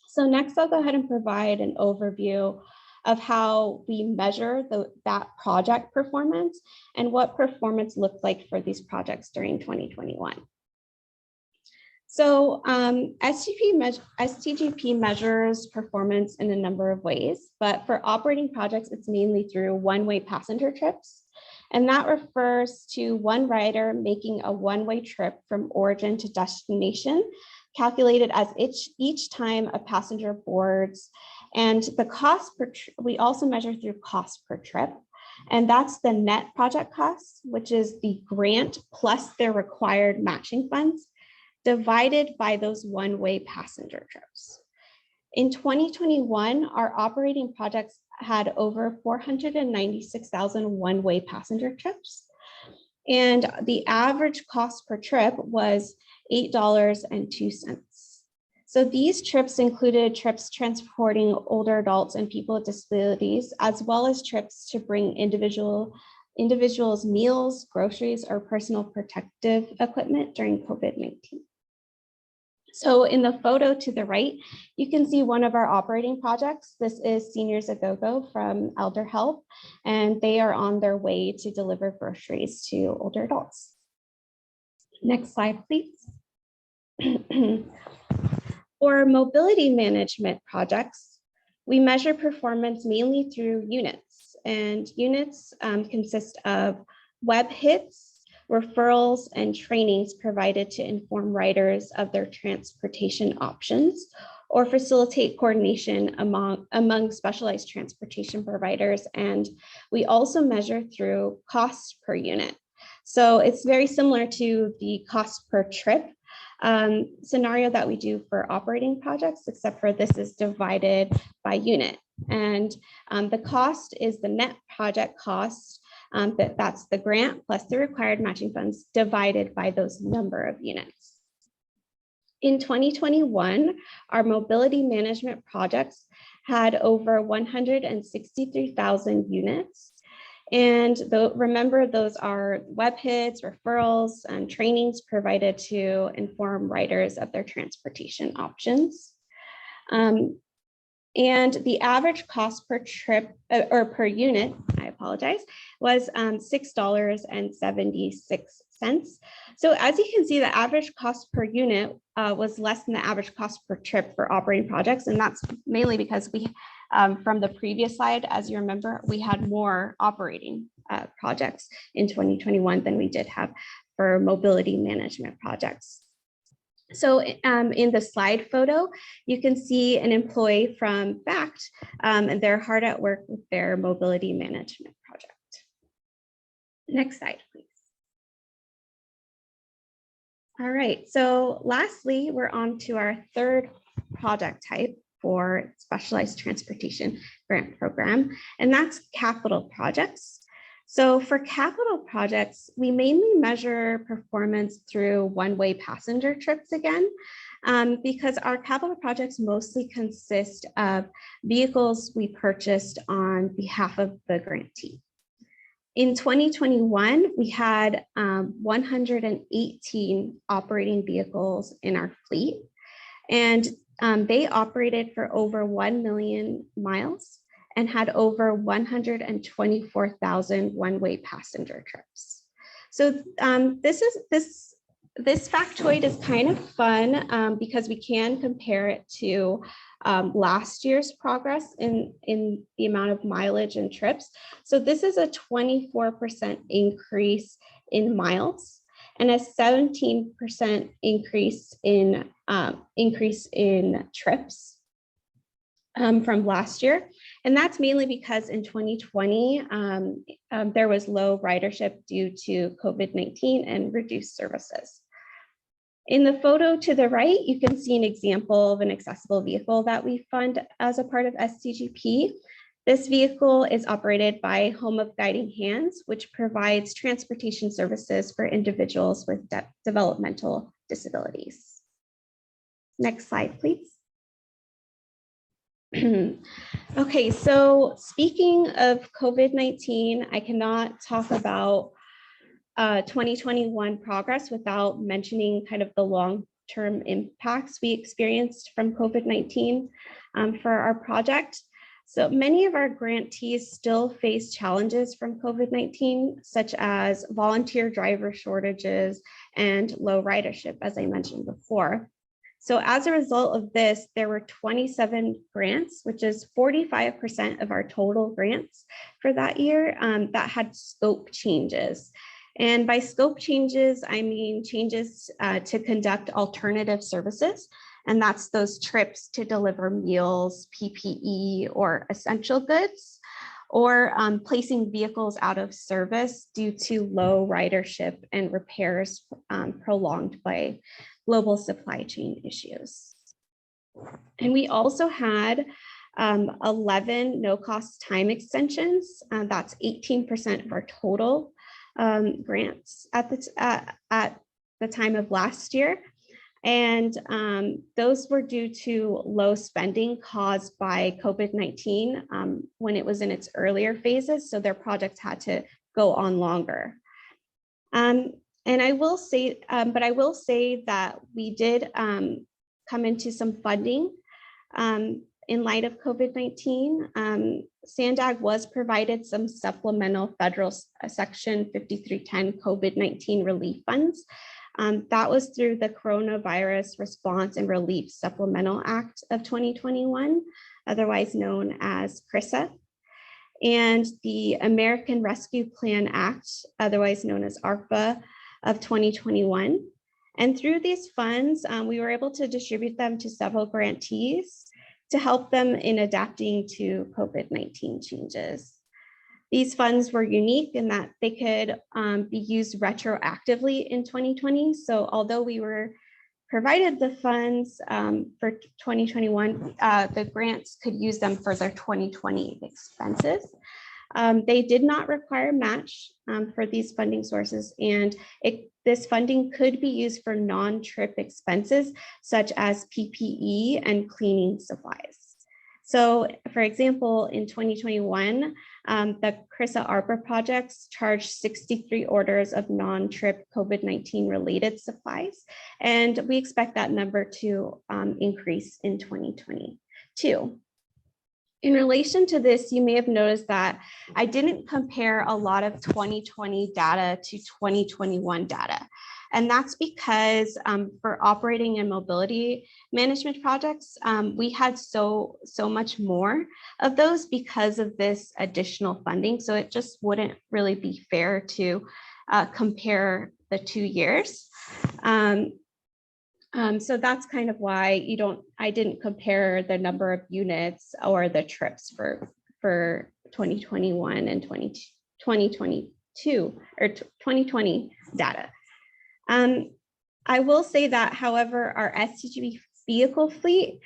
So next, I'll go ahead and provide an overview of how we measure that project performance and what performance looked like for these projects during 2021. So Sdgp measures performance in a number of ways, but for operating projects, it's mainly through one-way passenger trips. And that refers to one rider making a one-way trip from origin to destination, calculated as each time a passenger boards. And the cost per trip, we also measure through cost per trip. And that's the net project cost, which is the grant plus their required matching funds, divided by those one-way passenger trips. In 2021, our operating projects had over 496,000 one-way passenger trips. And the average cost per trip was $8.02. So these trips included trips transporting older adults and people with disabilities, as well as trips to bring individuals meals, groceries, or personal protective equipment during COVID-19. So in the photo to the right, you can see one of our operating projects. This is Seniors A Go-Go from Elder Health, and they are on their way to deliver groceries to older adults. Next slide, please. For mobility management projects, we measure performance mainly through units, and units consist of web hits, referrals, and trainings provided to inform riders of their transportation options or facilitate coordination among specialized transportation providers. And we also measure through cost per unit. So it's very similar to the cost per trip scenario that we do for operating projects, except for this is divided by unit. And the cost is the net project cost. That's the grant plus the required matching funds divided by those number of units. In 2021, our mobility management projects had over 163,000 units. And remember, those are web hits, referrals, and trainings provided to inform riders of their transportation options. And the average cost per trip or per unit, I apologize, was $6.76. So as you can see, the average cost per unit was less than the average cost per trip for operating projects. And that's mainly because we, from the previous slide, as you remember, we had more operating projects in 2021 than we did have for mobility management projects. So in the slide photo, you can see an employee from FACT, and they're hard at work with their mobility management project. Next slide, please. All right, so lastly, we're on to our third project type for specialized transportation grant program, and that's capital projects. So for capital projects, we mainly measure performance through one-way passenger trips again, because our capital projects mostly consist of vehicles we purchased on behalf of the grantee. In 2021, we had 118 operating vehicles in our fleet, and they operated for over 1 million miles. and had over 124,000 one-way passenger trips. So this factoid is kind of fun because we can compare it to last year's progress in the amount of mileage and trips. So this is a 24% increase in miles and a 17% increase in trips from last year. And that's mainly because in 2020, there was low ridership due to COVID-19 and reduced services. In the photo to the right, you can see an example of an accessible vehicle that we fund as a part of Sdgp. This vehicle is operated by Home of Guiding Hands, which provides transportation services for individuals with developmental disabilities. Next slide, please. Okay, so speaking of COVID-19, I cannot talk about 2021 progress without mentioning kind of the long-term impacts we experienced from COVID-19 for our project. So many of our grantees still face challenges from COVID-19, such as volunteer driver shortages and low ridership, as I mentioned before. So as a result of this, there were 27 grants, which is 45% of our total grants for that year that had scope changes. And by scope changes, I mean changes to conduct alternative services. And that's those trips to deliver meals, PPE, or essential goods, or placing vehicles out of service due to low ridership and repairs prolonged by global supply chain issues. And we also had 11 no-cost time extensions. That's 18% of our total grants at the time of last year. And those were due to low spending caused by COVID-19 when it was in its earlier phases. So their projects had to go on longer. And I will say, that we did come into some funding in light of COVID-19. Sandag was provided some supplemental federal Section 5310 COVID-19 relief funds. That was through the Coronavirus Response and Relief Supplemental Act of 2021, otherwise known as CRRSA, and the American Rescue Plan Act, otherwise known as ARPA, of 2021. And through these funds, we were able to distribute them to several grantees to help them in adapting to COVID-19 changes. These funds were unique in that they could be used retroactively in 2020. So although we were provided the funds for 2021, the grants could use them for their 2020 expenses. They did not require match for these funding sources, and this funding could be used for non-trip expenses such as PPE and cleaning supplies. So for example, in 2021, the CRRSA ARPA projects charged 63 orders of non-trip COVID-19 related supplies, and we expect that number to increase in 2022. In relation to this, you may have noticed that I didn't compare a lot of 2020 data to 2021 data. And that's because for operating and mobility management projects, we had so much more of those because of this additional funding. So it just wouldn't really be fair to compare the 2 years. So that's kind of why I didn't compare the number of units or the trips for 2021 and 2022 or 2020 data. I will say that, however, our Sdgp vehicle fleet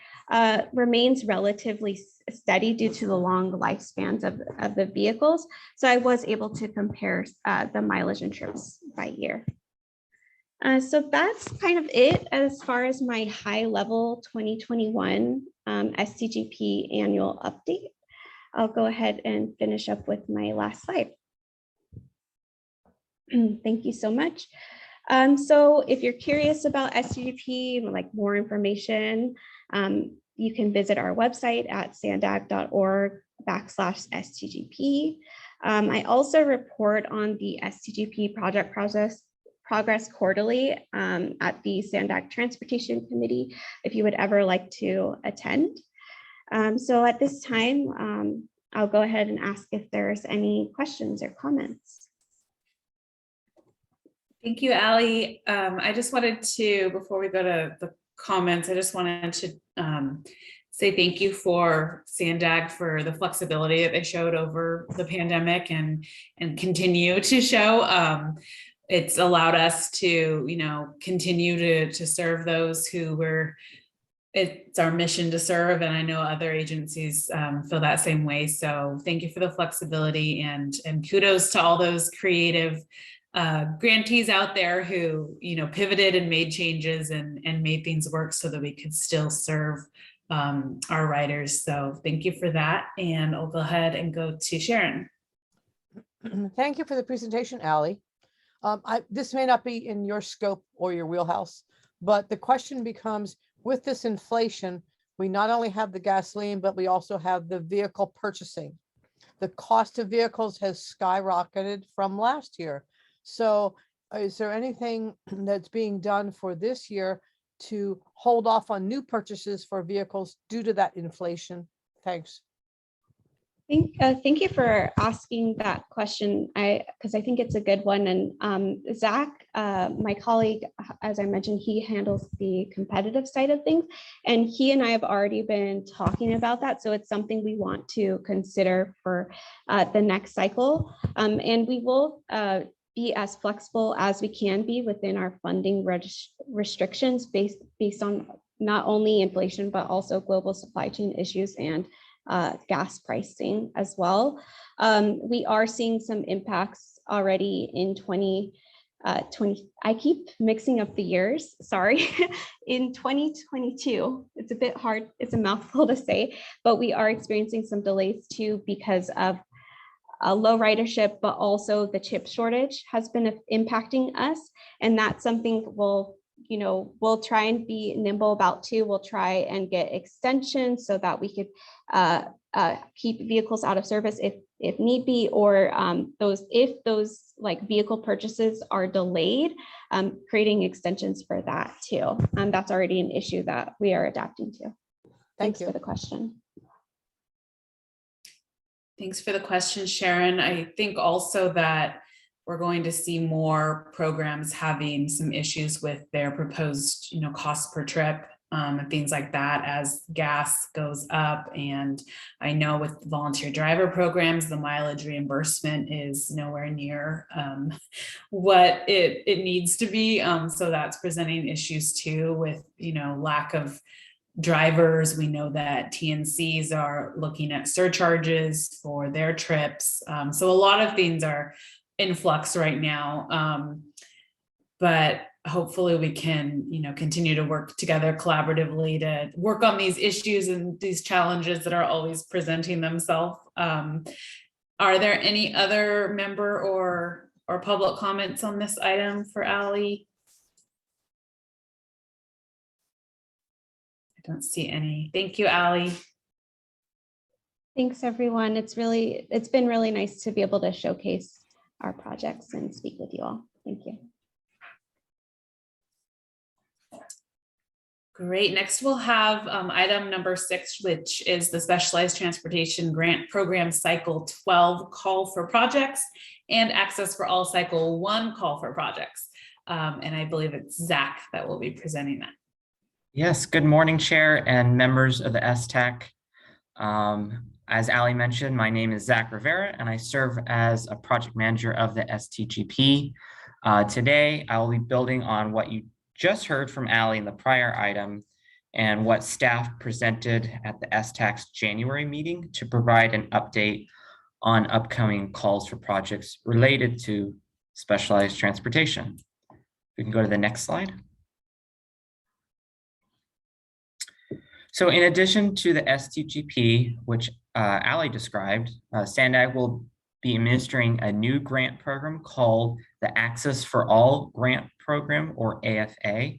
remains relatively steady due to the long lifespans of the vehicles. So I was able to compare the mileage and trips by year. So that's kind of it as far as my high level 2021 Sdgp annual update. I'll go ahead and finish up with my last slide. Thank you so much. So if you're curious about Sdgp and like more information, You can visit our website at sandag.org/STGP. I also report on the Stgp project progress quarterly at the Sandag Transportation Committee, if you would ever like to attend. So at this time, I'll go ahead and ask if there's any questions or comments. Thank you, Allie. I just wanted to, before we go to the comments, I just wanted to say thank you for Sandag for the flexibility that they showed over the pandemic and continue to show. It's allowed us to, continue to serve those who were, it's our mission to serve. And I know other agencies feel that same way. So thank you for the flexibility and kudos to all those creative grantees out there who, pivoted and made changes and made things work so that we could still serve our riders. So thank you for that. And I'll go ahead and go to Sharon. Thank you for the presentation, Allie. This may not be in your scope or your wheelhouse, but the question becomes, with this inflation, we not only have the gasoline, but we also have the vehicle purchasing. The cost of vehicles has skyrocketed from last year. So is there anything that's being done for this year to hold off on new purchases for vehicles due to that inflation? Thanks. Thank you for asking that question, because I think it's a good one. And Zach, my colleague, as I mentioned, he handles the competitive side of things, and he and I have already been talking about that. So it's something we want to consider for the next cycle. And we will be as flexible as we can be within our funding restrictions based on not only inflation, but also global supply chain issues and gas pricing as well. We are seeing some impacts already in 2020. I keep mixing up the years, sorry. In 2022, it's a bit hard, it's a mouthful to say, but we are experiencing some delays too because of low ridership, but also the chip shortage has been impacting us. And that's something we'll try and be nimble about too. We'll try and get extensions so that we could keep vehicles out of service if need be, or if those like vehicle purchases are delayed, creating extensions for that too. That's already an issue that we are adapting to. Thanks for the question. Thanks for the question, Sharon. I think also that we're going to see more programs having some issues with their proposed, cost per trip and things like that as gas goes up. And I know with volunteer driver programs, the mileage reimbursement is nowhere near what it needs to be. So that's presenting issues too with, lack of drivers. We know that TNCs are looking at surcharges for their trips. So a lot of things are in flux right now, but hopefully we can, continue to work together collaboratively to work on these issues and these challenges that are always presenting themselves. Are there any other member or public comments on this item for Allie? I don't see any. Thank you, Allie. Thanks, everyone. It's been really nice to be able to showcase our projects and speak with you all. Thank you. Great. Next, we'll have item number 6, which is the Specialized Transportation Grant Program Cycle 12 Call for Projects and Access for All Cycle 1 Call for Projects. And I believe it's Zach that will be presenting that. Yes, good morning, Chair and members of the STAC. As Allie mentioned, my name is Zach Rivera, and I serve as a project manager of the Sdgp. Today, I will be building on what you just heard from Allie in the prior item and what staff presented at the STAC's January meeting to provide an update on upcoming calls for projects related to specialized transportation. We can go to the next slide. So in addition to the Sdgp, which Allie described, Sandag will be administering a new grant program called the Access for All Grant Program, or AFA.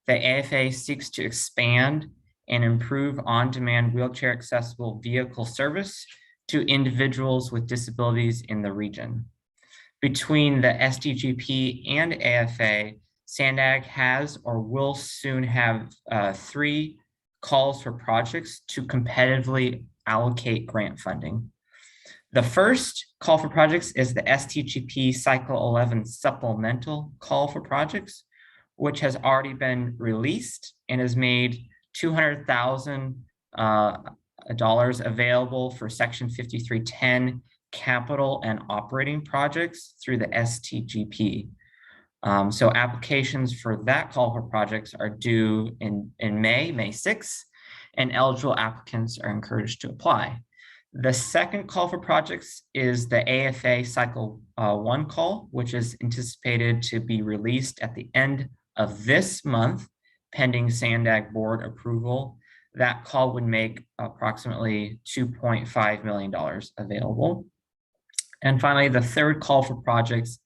The AFA seeks to expand and improve on-demand wheelchair accessible vehicle service to individuals with disabilities in the region. Between the Sdgp and AFA, Sandag has or will soon have 3 calls for projects to competitively allocate grant funding. The first call for projects is the Stgp Cycle 11 supplemental call for projects, which has already been released and has made $200,000 available for Section 5310 capital and operating projects through the Stgp. So applications for that call for projects are due in May 6th, and eligible applicants are encouraged to apply. The second call for projects is the AFA Cycle 1 call, which is anticipated to be released at the end of this month, pending Sandag board approval. That call would make approximately $2.5 million available. And finally, the third call for projects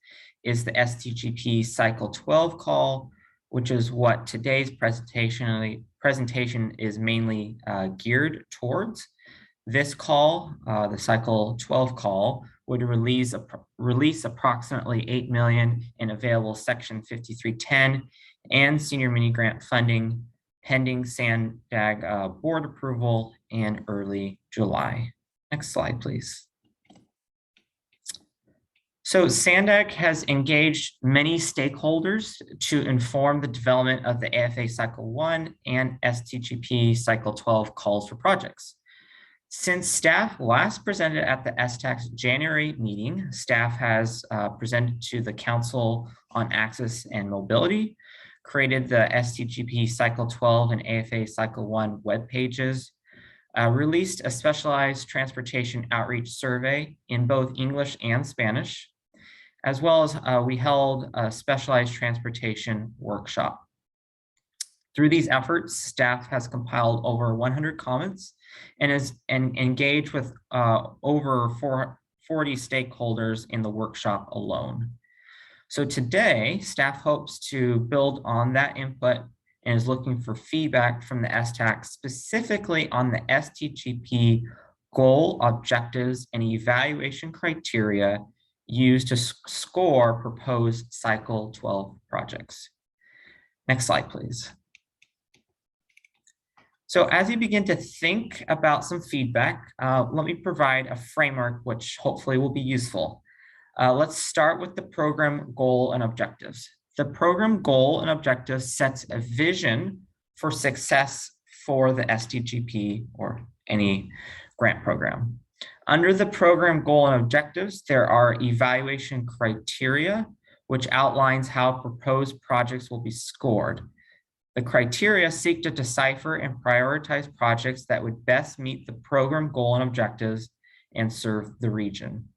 is the Sdgp Cycle 12 call, which is what today's presentation is mainly geared towards. This call, the Cycle 12 call, would release approximately $8 million in available Section 5310 and senior mini grant funding, pending Sandag board approval in early July. Next slide, please. So Sandag has engaged many stakeholders to inform the development of the AFA Cycle 1 and Sdgp Cycle 12 calls for projects. Since staff last presented at the STAC's January meeting, staff has presented to the Council on Access and Mobility, created the Sdgp Cycle 12 and AFA Cycle 1 web pages, released a specialized transportation outreach survey in both English and Spanish, as well as we held a specialized transportation workshop. Through these efforts, staff has compiled over 100 comments and engaged with over 40 stakeholders in the workshop alone. So today, staff hopes to build on that input and is looking for feedback from the STAC specifically on the Sdgp goal, objectives, and evaluation criteria used to score proposed Cycle 12 projects. Next slide, please. So as you begin to think about some feedback, let me provide a framework which hopefully will be useful. Let's start with the program goal and objectives. The program goal and objectives sets a vision for success for the Sdgp or any grant program. Under the program goal and objectives, there are evaluation criteria, which outlines how proposed projects will be scored. The criteria seek to decipher and prioritize projects that would best meet the program goal and objectives and serve the region.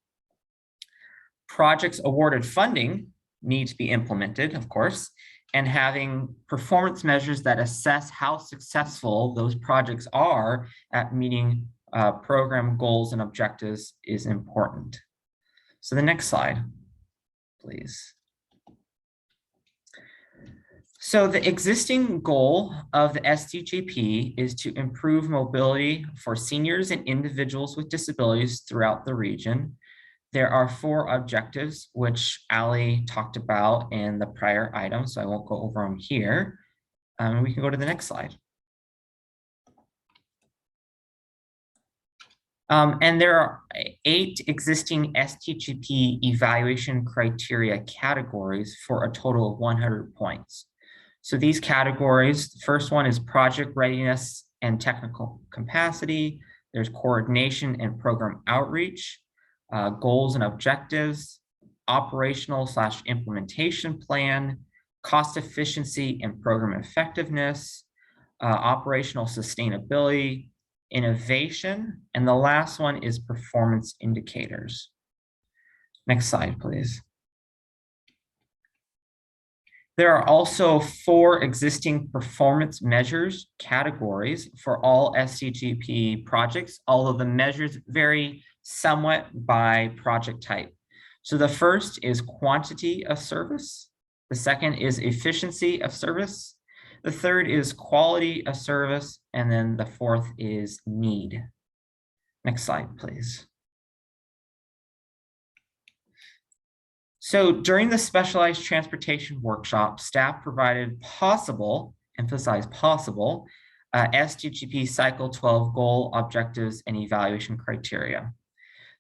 Projects awarded funding need to be implemented, of course, and having performance measures that assess how successful those projects are at meeting program goals and objectives is important. So the next slide, please. So the existing goal of the Sdgp is to improve mobility for seniors and individuals with disabilities throughout the region. There are 4 objectives, which Ali talked about in the prior item, so I won't go over them here. We can go to the next slide. And there are 8 existing Sdgp evaluation criteria categories for a total of 100 points. So these categories, the first one is project readiness and technical capacity. There's coordination and program outreach, goals and objectives, operational/implementation plan, cost efficiency and program effectiveness, operational sustainability, innovation, and the last one is performance indicators. Next slide, please. There are also 4 existing performance measures categories for all Sdgp projects, although the measures vary somewhat by project type. So the first is quantity of service. The second is efficiency of service. The third is quality of service. And then the fourth is need. Next slide, please. So during the specialized transportation workshop, staff provided possible, emphasize possible, Sdgp cycle 12 goal objectives and evaluation criteria.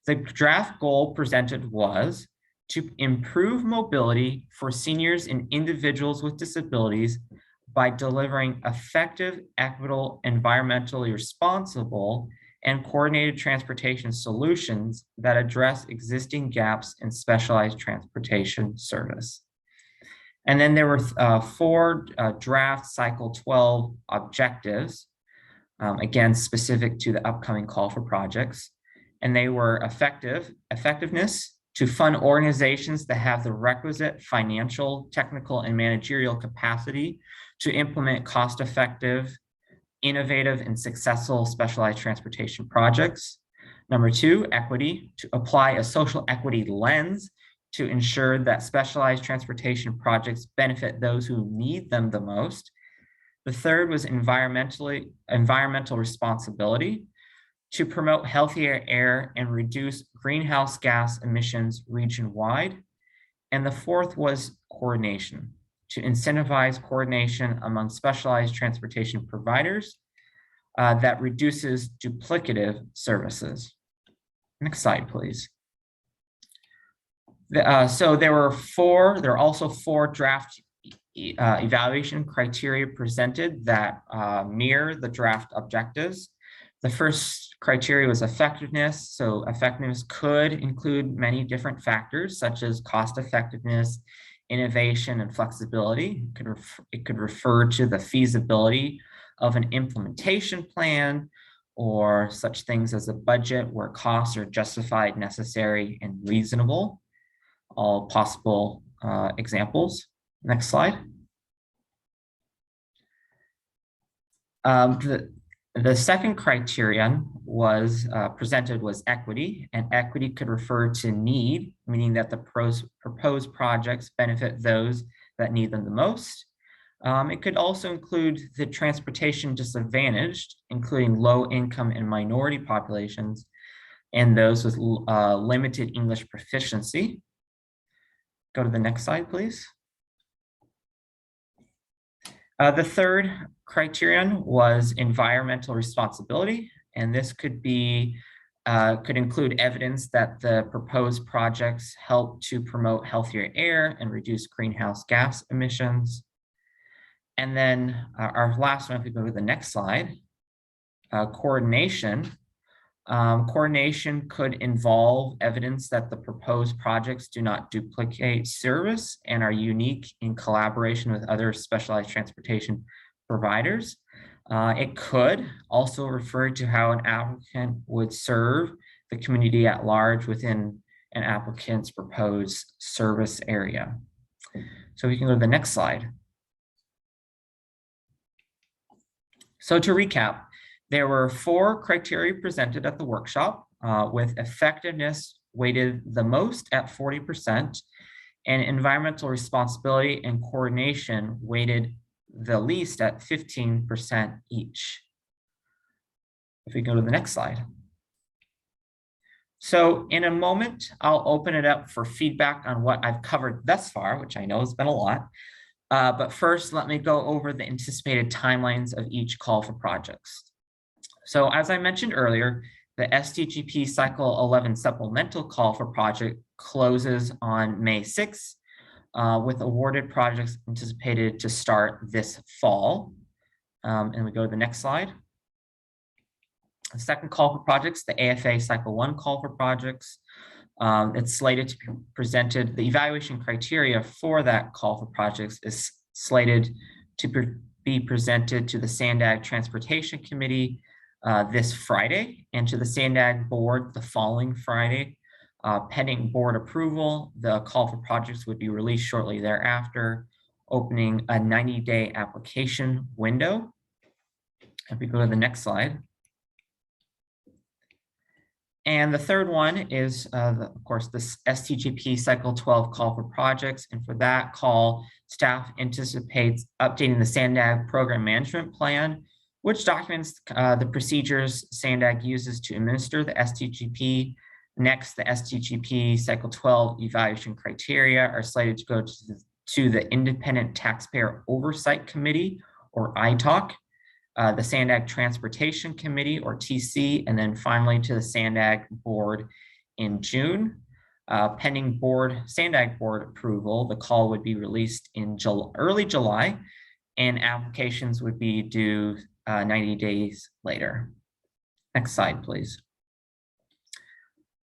The draft goal presented was to improve mobility for seniors and individuals with disabilities by delivering effective, equitable, environmentally responsible, and coordinated transportation solutions that address existing gaps in specialized transportation service. And then there were 4 draft cycle 12 objectives, again, specific to the upcoming call for projects. And they were effectiveness, to fund organizations that have the requisite financial, technical, and managerial capacity to implement cost-effective, innovative, and successful specialized transportation projects. Number 2, equity, to apply a social equity lens to ensure that specialized transportation projects benefit those who need them the most. The third was environmental responsibility, to promote healthier air and reduce greenhouse gas emissions region-wide. And the fourth was coordination, to incentivize coordination among specialized transportation providers that reduces duplicative services. Next slide, please. So there are also 4 draft evaluation criteria presented that mirror the draft objectives. The first criteria was effectiveness. So effectiveness could include many different factors, such as cost effectiveness, innovation, and flexibility. It could refer to the feasibility of an implementation plan, or such things as a budget where costs are justified, necessary, and reasonable. All possible examples. Next slide. The second criterion was presented was equity, and equity could refer to need, meaning that the proposed projects benefit those that need them the most. It could also include the transportation disadvantaged, including low income and minority populations, and those with limited English proficiency. Go to the next slide, please. The third criterion was environmental responsibility, and this could include evidence that the proposed projects help to promote healthier air and reduce greenhouse gas emissions. And then our last one, if we go to the next slide, coordination. Coordination could involve evidence that the proposed projects do not duplicate service and are unique in collaboration with other specialized transportation providers. It could also refer to how an applicant would serve the community at large within an applicant's proposed service area. So we can go to the next slide. So to recap, there were 4 criteria presented at the workshop, with effectiveness weighted the most at 40%, and environmental responsibility and coordination weighted the least at 15% each. If we go to the next slide. So in a moment, I'll open it up for feedback on what I've covered thus far, which I know has been a lot. But first, let me go over the anticipated timelines of each call for projects. So as I mentioned earlier, the Sdgp Cycle 11 supplemental call for project closes on May 6th, with awarded projects anticipated to start this fall. And we go to the next slide. The second call for projects, the AFA Cycle 1 call for projects. It's slated to be presented. The evaluation criteria for that call for projects is slated to be presented to the Sandag Transportation Committee this Friday, and to the Sandag board the following Friday. Pending board approval, the call for projects would be released shortly thereafter, opening a 90-day application window. If we go to the next slide. And the third one is, of course, this Sdgp Cycle 12 call for projects. And for that call, staff anticipates updating the Sandag Program Management Plan, which documents the procedures Sandag uses to administer the Sdgp. Next, the Sdgp Cycle 12 evaluation criteria are slated to go to the Independent Taxpayer Oversight Committee, or ITOC, the Sandag Transportation Committee, or TC, and then finally to the Sandag Board in June. Pending Sandag Board approval, the call would be released in early July, and applications would be due 90 days later. Next slide, please.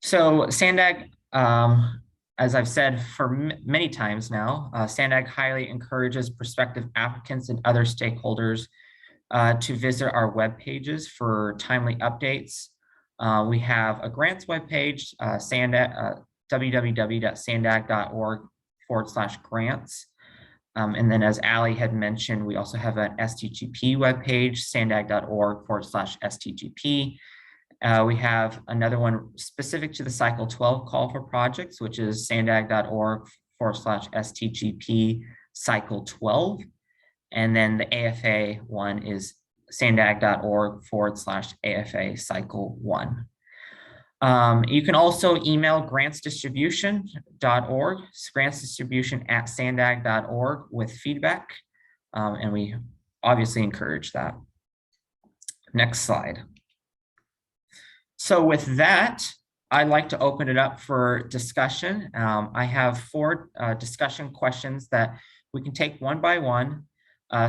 So Sandag, as I've said for many times now, Sandag highly encourages prospective applicants and other stakeholders to visit our web pages for timely updates. We have a grants webpage, www.sandag.org/grants. And then as Ali had mentioned, we also have an Sdgp webpage, sandag.org/Sdgp. We have another one specific to the Cycle 12 call for projects, which is sandag.org/Sdgp Cycle 12. And then the AFA one is sandag.org/AFA Cycle 1. You can also email grantsdistribution.org, grantsdistribution@sandag.org with feedback. And we obviously encourage that. Next slide. So with that, I'd like to open it up for discussion. I have 4 discussion questions that we can take one by one,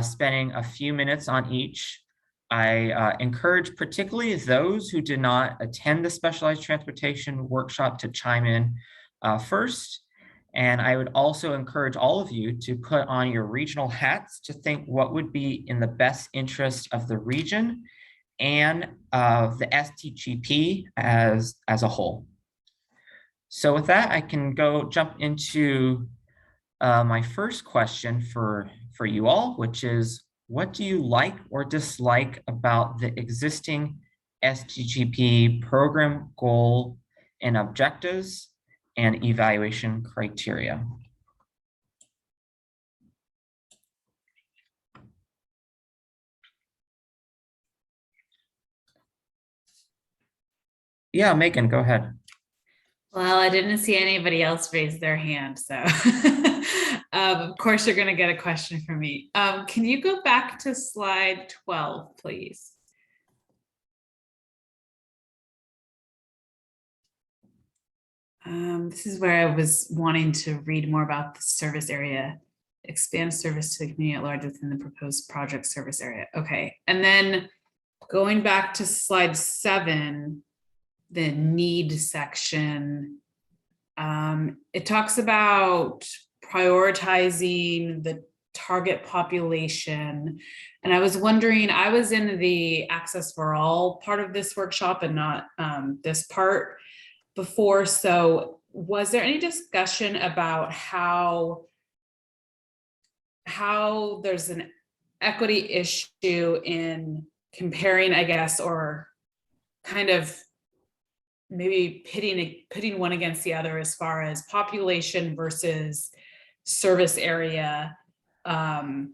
spending a few minutes on each. I encourage particularly those who did not attend the specialized transportation workshop to chime in first. And I would also encourage all of you to put on your regional hats to think what would be in the best interest of the region and of the Sdgp as a whole. So with that, I can jump into my first question for you all, which is, what do you like or dislike about the existing Sdgp program goal and objectives and evaluation criteria? Yeah, Megan, go ahead. Well, I didn't see anybody else raise their hand, so of course you're going to get a question from me. Can you go back to slide 12, please? This is where I was wanting to read more about the service area, expand service to the community at large within the proposed project service area. Okay, and then going back to slide 7, the need section, it talks about prioritizing the target population. And I was wondering, I was in the Access for All part of this workshop and not this part before. So was there any discussion about how there's an equity issue in comparing, I guess, or kind of maybe pitting one against the other as far as population versus service area, and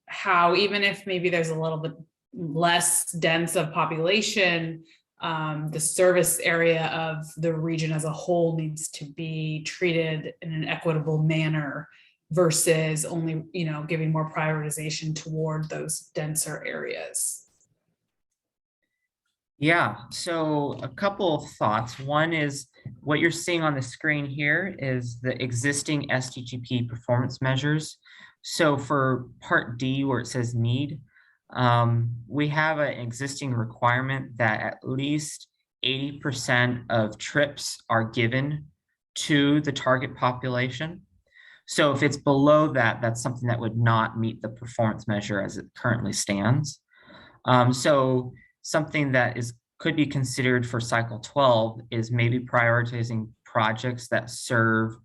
how even if maybe there's a little bit less dense of population, the service area of the region as a whole needs to be treated in an equitable manner versus only, giving more prioritization toward those denser areas. Yeah, so a couple of thoughts. One is what you're seeing on the screen here is the existing Sdgp performance measures. So for part D, where it says need, we have an existing requirement that at least 80% of trips are given to the target population. So if it's below that, that's something that would not meet the performance measure as it currently stands. So something that could be considered for cycle 12 is maybe prioritizing projects that serve,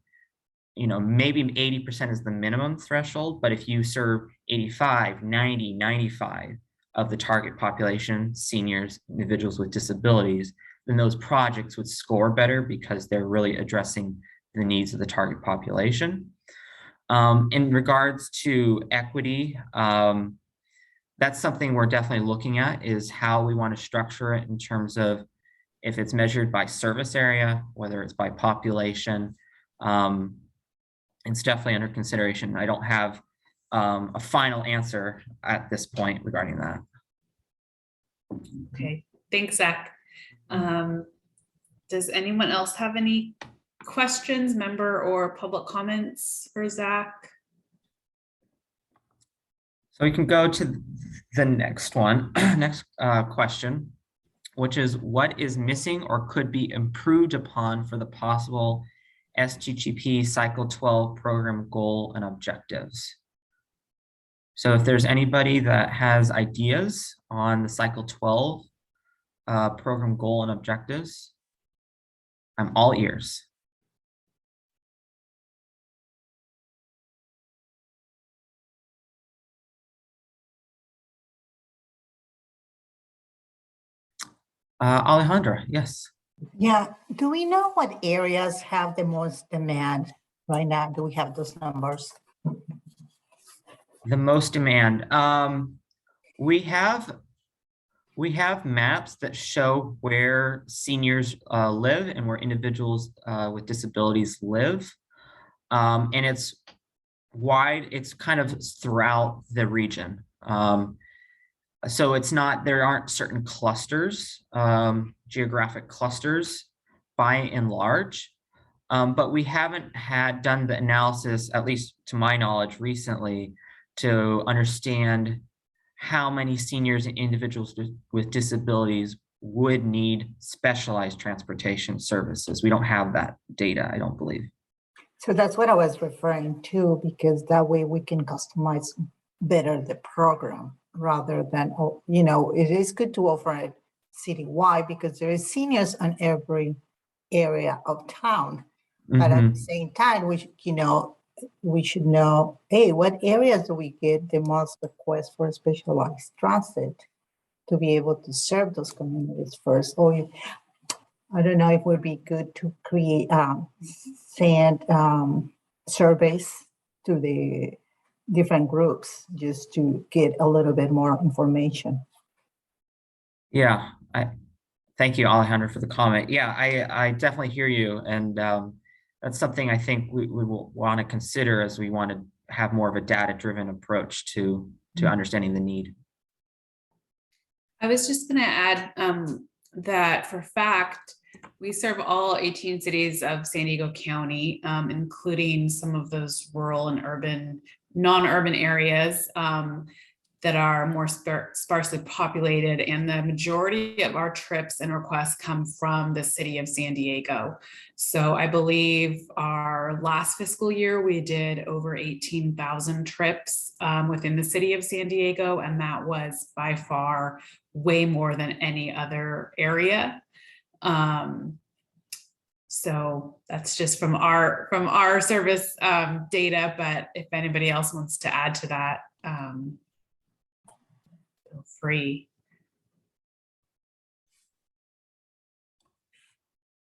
maybe 80% is the minimum threshold, but if you serve 85, 90, 95, of the target population, seniors, individuals with disabilities, then those projects would score better because they're really addressing the needs of the target population. In regards to equity, that's something we're definitely looking at, is how we want to structure it in terms of if it's measured by service area, whether it's by population. It's definitely under consideration. I don't have a final answer at this point regarding that. Okay, thanks, Zach. Does anyone else have any questions, member or public comments for Zach? So we can go to the next one, next question, which is what is missing or could be improved upon for the possible Sdgp Cycle 12 program goal and objectives? So if there's anybody that has ideas on the Cycle 12 program goal and objectives, I'm all ears. Alejandra, yes. Yeah, do we know what areas have the most demand right now? Do we have those numbers? The most demand. We have maps that show where seniors live and where individuals with disabilities live. And it's wide, it's kind of throughout the region. So it's not, there aren't certain clusters, geographic clusters by and large, but we haven't done the analysis, at least to my knowledge recently, to understand how many seniors and individuals with disabilities would need specialized transportation services. We don't have that data, I don't believe. So that's what I was referring to, because that way we can customize better the program rather than, you know, it is good to offer it citywide because there is seniors on every area of town. But at the same time, we should know, hey, what areas do we get the most requests for specialized transit to be able to serve those communities first? Or I don't know if it would be good to create send surveys to the different groups just to get a little bit more information. Yeah, thank you, Alejandra, for the comment. Yeah, I definitely hear you. And that's something I think we will want to consider as we want to have more of a data-driven approach to understanding the need. I was just going to add that for fact, we serve all 18 cities of San Diego County, including some of those rural and urban, non-urban areas that are more sparsely populated. And the majority of our trips and requests come from the city of San Diego. So I believe our last fiscal year, we did over 18,000 trips within the city of San Diego. And that was by far way more than any other area. So that's just from our service data, but if anybody else wants to add to that, feel free.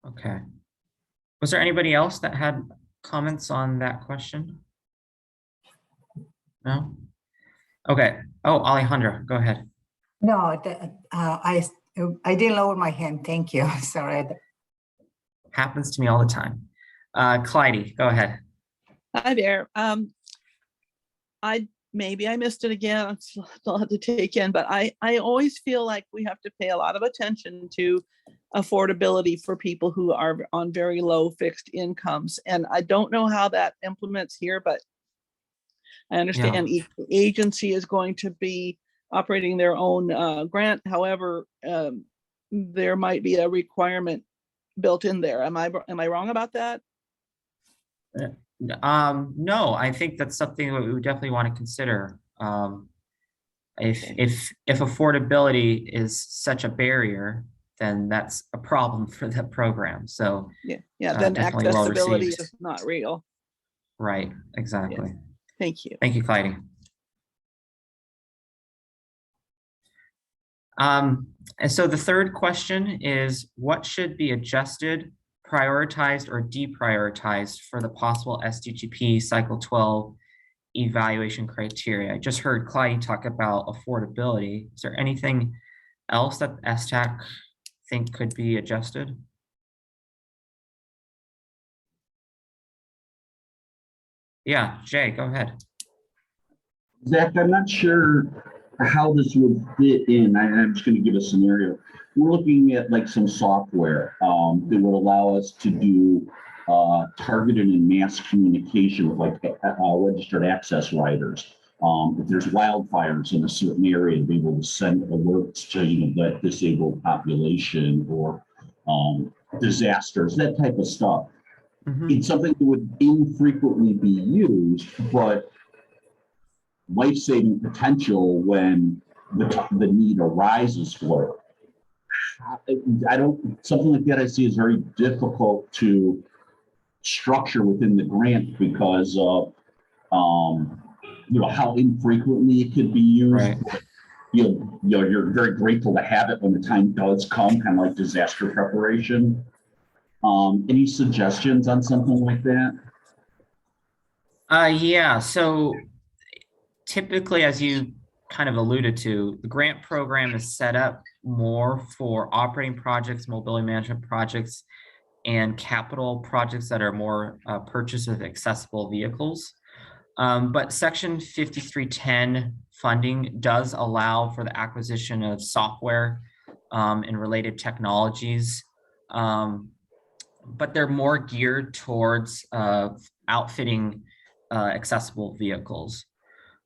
Okay. Was there anybody else that had comments on that question? No? Okay. Oh, Alejandra, go ahead. No, I didn't lower my hand. Thank you. Sorry. Happens to me all the time. Clyde, go ahead. Hi there. Maybe I missed it again. I'm still have to take in, but I always feel like we have to pay a lot of attention to affordability for people who are on very low fixed incomes. And I don't know how that implements here, but I understand each agency is going to be operating their own grant. However, there might be a requirement built in there. Am I wrong about that? No, I think that's something that we would definitely want to consider. If affordability is such a barrier, then that's a problem for the program. So yeah, then accessibility is not real. Right, exactly. Yes. Thank you. Thank you, Clyde. And so the third question is, what should be adjusted, prioritized, or deprioritized for the possible Sdgp Cycle 12 evaluation criteria? I just heard Clyde talk about affordability. Is there anything else that STAC think could be adjusted? Yeah, Jay, go ahead. Zach, I'm not sure how this would fit in. I'm just going to give a scenario. We're looking at like some software that would allow us to do targeted and mass communication with like registered access riders. If there's wildfires in a certain area, to be able to send alerts to that disabled population or disasters, that type of stuff. It's something that would infrequently be used, but life-saving potential when the need arises for it. Something like that I see is very difficult to structure within the grant because of, how infrequently it could be used. Right. You're very grateful to have it when the time does come, kind of like disaster preparation. Any suggestions on something like that? Yeah, so typically, as you kind of alluded to, the grant program is set up more for operating projects, mobility management projects, and capital projects that are more purchase of accessible vehicles. But Section 5310 funding does allow for the acquisition of software and related technologies, but they're more geared towards outfitting accessible vehicles.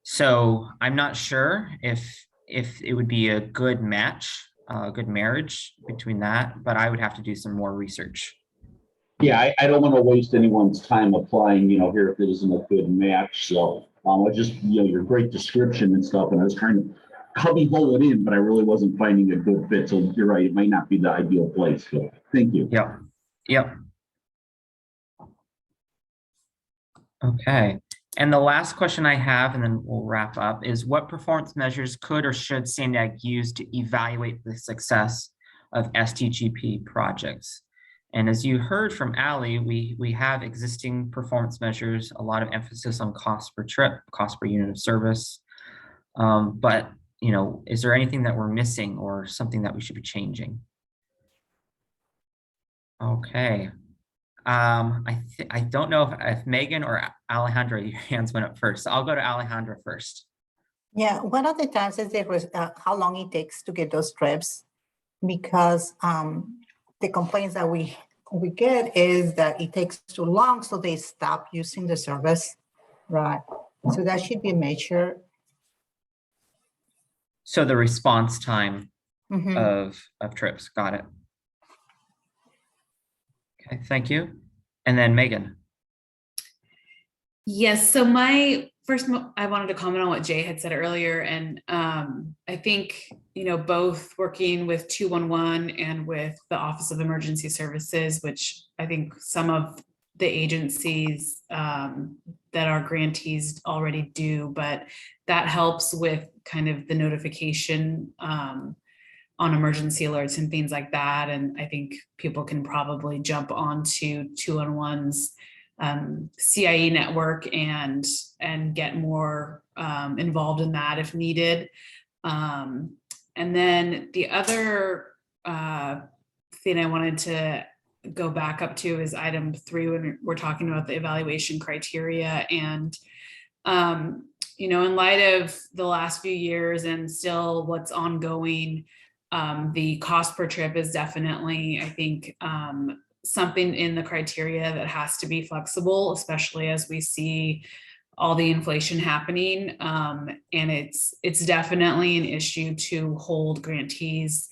So I'm not sure if it would be a good match, a good marriage between that, but I would have to do some more research. Yeah, I don't want to waste anyone's time applying, here if it isn't a good match. So I just, your great description and stuff, and I was trying to cubbyhole it in, but I really wasn't finding a good fit. So you're right, it might not be the ideal place. So thank you. Yep. Yep. Okay. And the last question I have, and then we'll wrap up, is what performance measures could or should Sandag use to evaluate the success of Sdgp projects? And as you heard from Ali, we have existing performance measures, a lot of emphasis on cost per trip, cost per unit of service. But, is there anything that we're missing or something that we should be changing? Okay. I don't know if Megan or Alejandra, your hands went up first. I'll go to Alejandra first. Yeah, one of the chances there was how long it takes to get those trips, because the complaints that we get is that it takes too long, so they stop using the service, right? So that should be measured. So the response time of trips, got it. Okay, thank you. And then Megan. Yes, so I wanted to comment on what Jay had said earlier. And I think, both working with 211 and with the Office of Emergency Services, which I think some of the agencies that our grantees already do, but that helps with kind of the notification on emergency alerts and things like that. And I think people can probably jump onto 211's CIE network and get more involved in that if needed. And then the other thing I wanted to go back up to is item 3 when we're talking about the evaluation criteria. And in light of the last few years and still what's ongoing, the cost per trip is definitely, I think, something in the criteria that has to be flexible, especially as we see all the inflation happening. And it's definitely an issue to hold grantees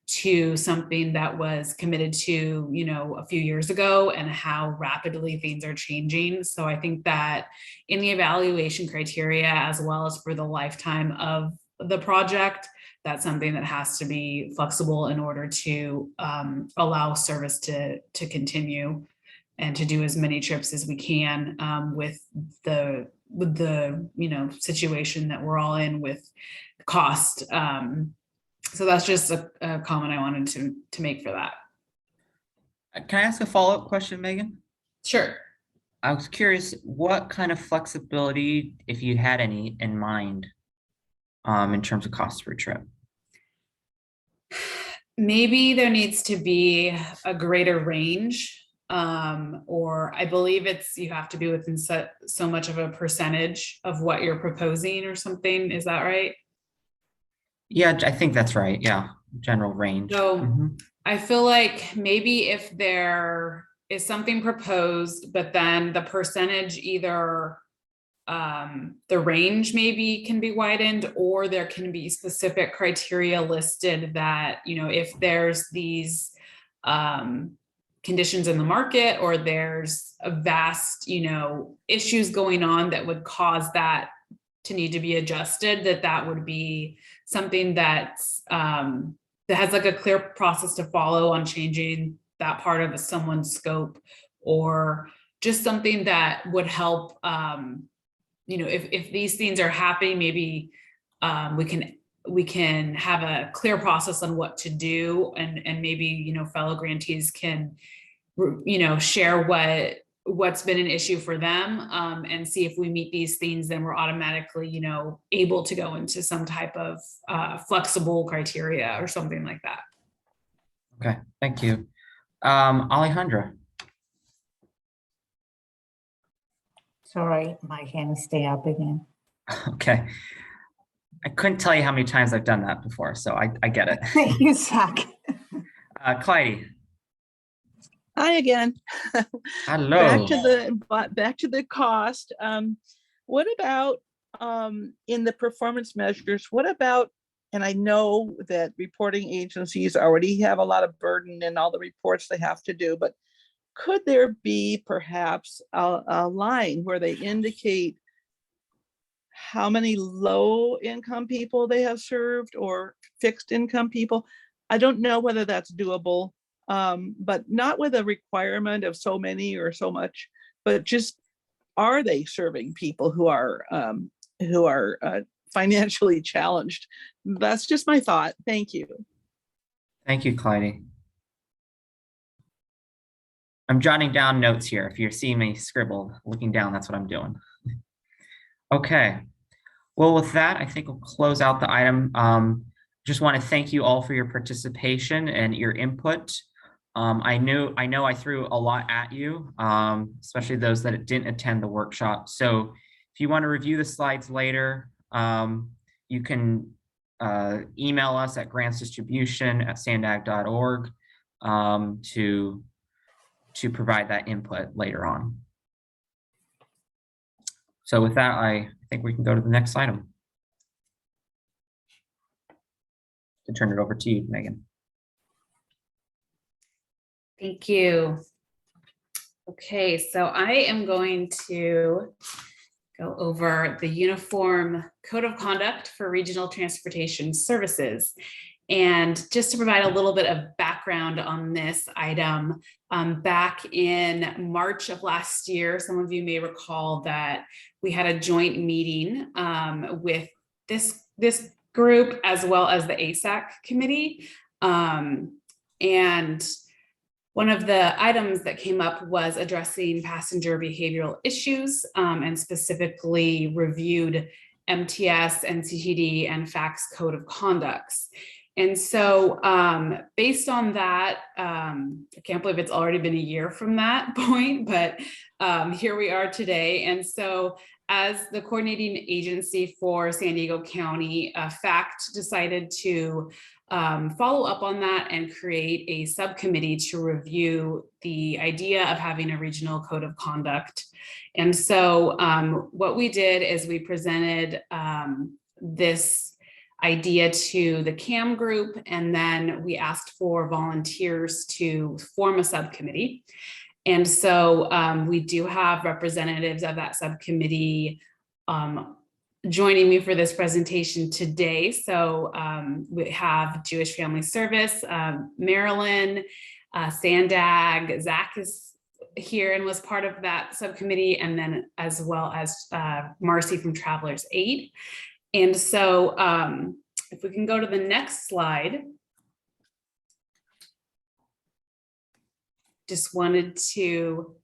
to something that was committed to, a few years ago, and how rapidly things are changing. So I think that in the evaluation criteria, as well as for the lifetime of the project, that's something that has to be flexible in order to allow service to continue and to do as many trips as we can with the situation that we're all in with cost So that's just a comment I wanted to make for that. Can I ask a follow-up question, Megan? Sure. I was curious, what kind of flexibility, if you had any in mind, in terms of cost per trip? Maybe there needs to be a greater range, or I believe you have to be within so much of a percentage of what you're proposing or something. Is that right? Yeah, I think that's right. Yeah, general range. So I feel like maybe if there is something proposed, but then the percentage either the range maybe can be widened, or there can be specific criteria listed that, you know, if there's these conditions in the market, or there's a vast, you know, issues going on that would cause that to need to be adjusted, that would be something that's that has like a clear process to follow on changing that part of someone's scope, or just something that would help, you know, if these things are happening, maybe we can have a clear process on what to do, and maybe, you know, fellow grantees can, you know, share what's been an issue for them, and see if we meet these things, then we're automatically, you know, able to go into some type of flexible criteria or something like that. Okay, thank you. Alejandra. Sorry, my hand stay up again. Okay. I couldn't tell you how many times I've done that before, so I get it. Thank you, Zach. Clyde. Hi again. Hello. Back to the cost. What about in the performance measures? What about, and I know that reporting agencies already have a lot of burden in all the reports they have to do, but could there be perhaps a line where they indicate how many low income people they have served, or fixed income people? I don't know whether that's doable, but not with a requirement of so many or so much, but just, are they serving people who are financially challenged? That's just my thought. Thank you. Thank you, Clyde. I'm jotting down notes here. If you're seeing me scribbled, looking down, that's what I'm doing. Okay. Well, with that, I think we'll close out the item. Just want to thank you all for your participation and your input. I know I threw a lot at you, especially those that didn't attend the workshop. So if you want to review the slides later, you can email us at grantsdistribution@sandag.org to provide that input later on. So with that, I think we can go to the next item. To turn it over to you, Megan. Thank you. Okay, so I am going to go over the Uniform Code of Conduct for Regional Transportation Services. And just to provide a little bit of background on this item, back in March of last year, some of you may recall that we had a joint meeting with this group as well as the ASAC committee. And one of the items that came up was addressing passenger behavioral issues, and specifically reviewed MTS, NCTD, and FACTS Code of Conducts. And so based on that, I can't believe it's already been a year from that point, but here we are today. And so as the coordinating agency for San Diego County, FACT decided to follow up on that and create a subcommittee to review the idea of having a regional code of conduct. And so what we did is we presented this idea to the CAM group, and then we asked for volunteers to form a subcommittee. And so we do have representatives of that subcommittee joining me for this presentation today. So we have Jewish Family Service, Marilyn, Sandag, Zach is here and was part of that subcommittee, and then as well as Marcie from Travelers Aid. And so If we can go to the next slide. Just wanted to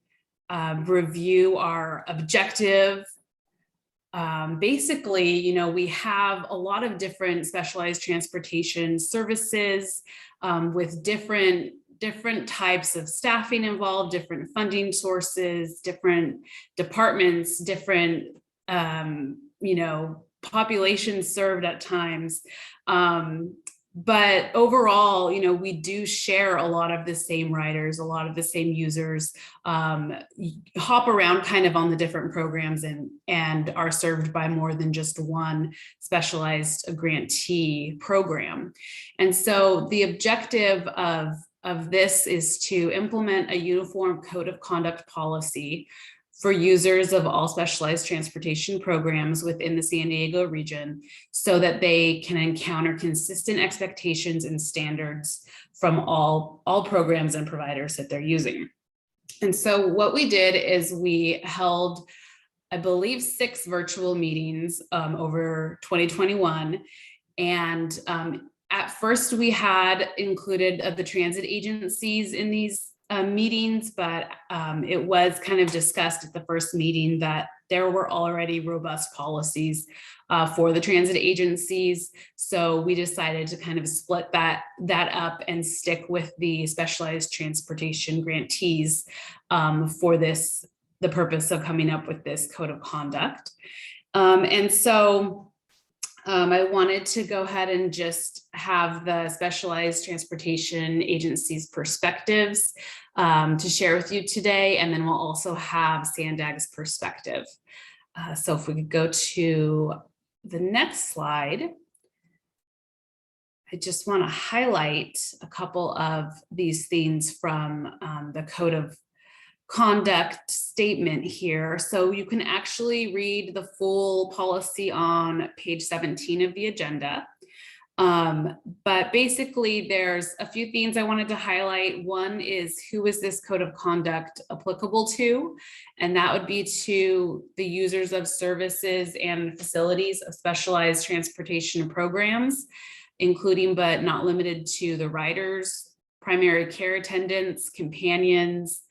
review our objective. Basically, we have a lot of different specialized transportation services with different types of staffing involved, different funding sources, different departments, different, populations served at times. But overall, we do share a lot of the same riders, a lot of the same users, hop around kind of on the different programs and are served by more than just one specialized grantee program. And so the objective of this is to implement a uniform code of conduct policy for users of all specialized transportation programs within the San Diego region so that they can encounter consistent expectations and standards from all programs and providers that they're using. And so what we did is we held, I believe, 6 virtual meetings over 2021. And at first we had included the transit agencies in these meetings, but it was kind of discussed at the first meeting that there were already robust policies for the transit agencies. So we decided to kind of split that up and stick with the specialized transportation grantees for the purpose of coming up with this code of conduct. And so I wanted to go ahead and just have the specialized transportation agencies' perspectives to share with you today, and then we'll also have Sandag's perspective. So if we could go to the next slide. I just want to highlight a couple of these things from the code of conduct statement here. So you can actually read the full policy on page 17 of the agenda. But basically there's a few things I wanted to highlight. One is, who is this code of conduct applicable to? And that would be to the users of services and facilities of specialized transportation programs, including but not limited to the riders, primary care attendants, companions,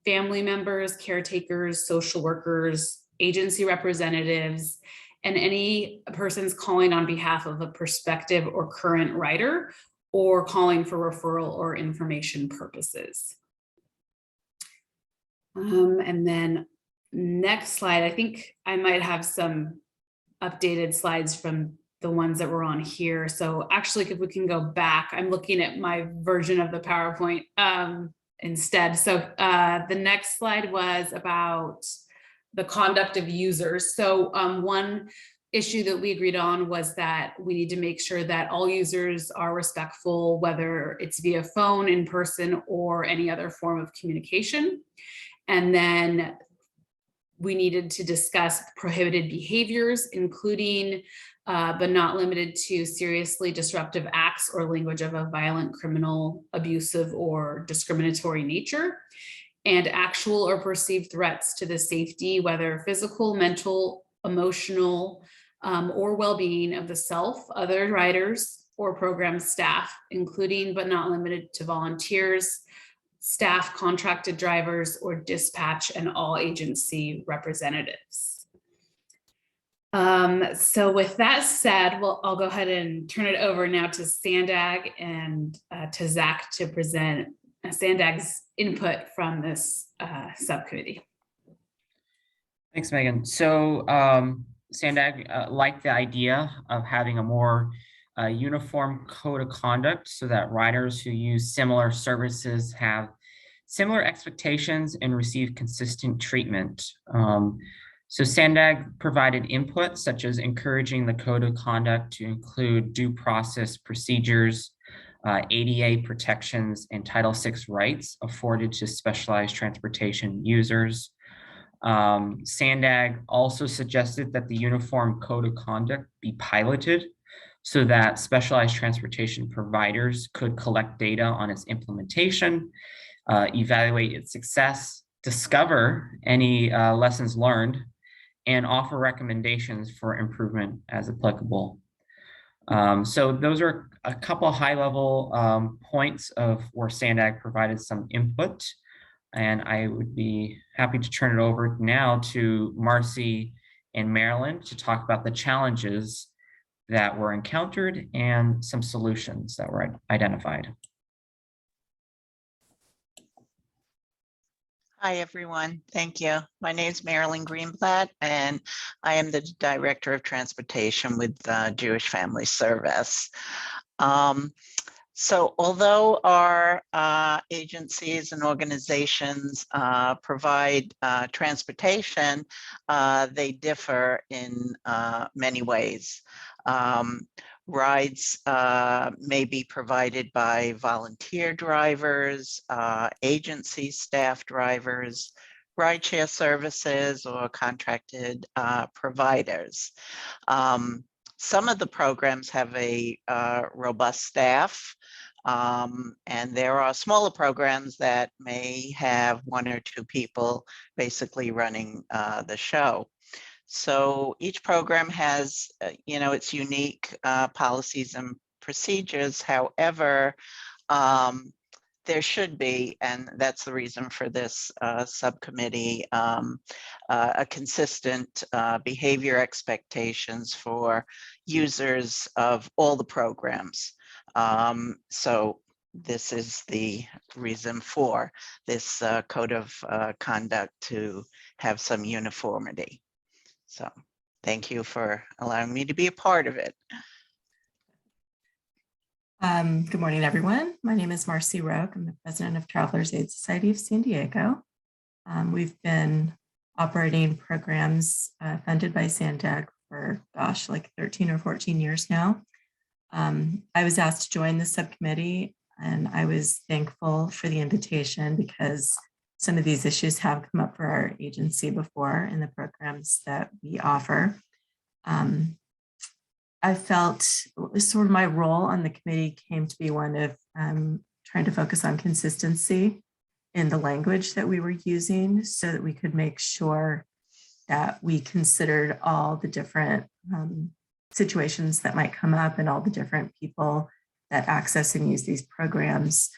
family members, caretakers, social workers, agency representatives, and any persons calling on behalf of a prospective or current rider or calling for referral or information purposes. And then next slide, I think I might have some updated slides from the ones that were on here. So actually, if we can go back, I'm looking at my version of the PowerPoint instead. So the next slide was about the conduct of users. So one issue that we agreed on was that we need to make sure that all users are respectful, whether it's via phone, in person, or any other form of communication. And then we needed to discuss prohibited behaviors, including but not limited to seriously disruptive acts or language of a violent, criminal, abusive, or discriminatory nature, and actual or perceived threats to the safety, whether physical, mental, emotional, or well-being of the self, other riders, or program staff, including but not limited to volunteers, staff, contracted drivers, or dispatch, and all agency representatives. So with that said, I'll go ahead and turn it over now to Sandag and to Zach to present Sandag's input from this subcommittee. Thanks, Megan. So Sandag liked the idea of having a more uniform code of conduct so that riders who use similar services have similar expectations and receive consistent treatment. So Sandag provided input such as encouraging the code of conduct to include due process procedures, ADA protections, and Title VI rights afforded to specialized transportation users. Sandag also suggested that the uniform code of conduct be piloted so that specialized transportation providers could collect data on its implementation, evaluate its success, discover any lessons learned, and offer recommendations for improvement as applicable. So those are a couple high-level points of where Sandag provided some input, and I would be happy to turn it over now to Marcie and Marilyn to talk about the challenges that were encountered and some solutions that were identified. Hi, everyone. Thank you. My name is Marilyn Greenblatt, and I am the Director of Transportation with Jewish Family Service. So although our agencies and organizations provide transportation, they differ in many ways. Rides may be provided by volunteer drivers, agency staff drivers, rideshare services, or contracted providers. Some of the programs have a robust staff, and there are smaller programs that may have 1 or 2 people basically running the show. So each program has, its unique policies and procedures. However, there should be, and that's the reason for this subcommittee, a consistent behavior expectations for users of all the programs. So this is the reason for this code of conduct to have some uniformity. So thank you for allowing me to be a part of it. Good morning, everyone. My name is Marcie Roach. I'm the president of Travelers Aid Society of San Diego. We've been operating programs funded by Sandag for, gosh, like 13 or 14 years now. I was asked to join the subcommittee, and I was thankful for the invitation because some of these issues have come up for our agency before in the programs that we offer. I felt sort of my role on the committee came to be one of trying to focus on consistency in the language that we were using so that we could make sure that we considered all the different situations that might come up and all the different people that access and use these programs.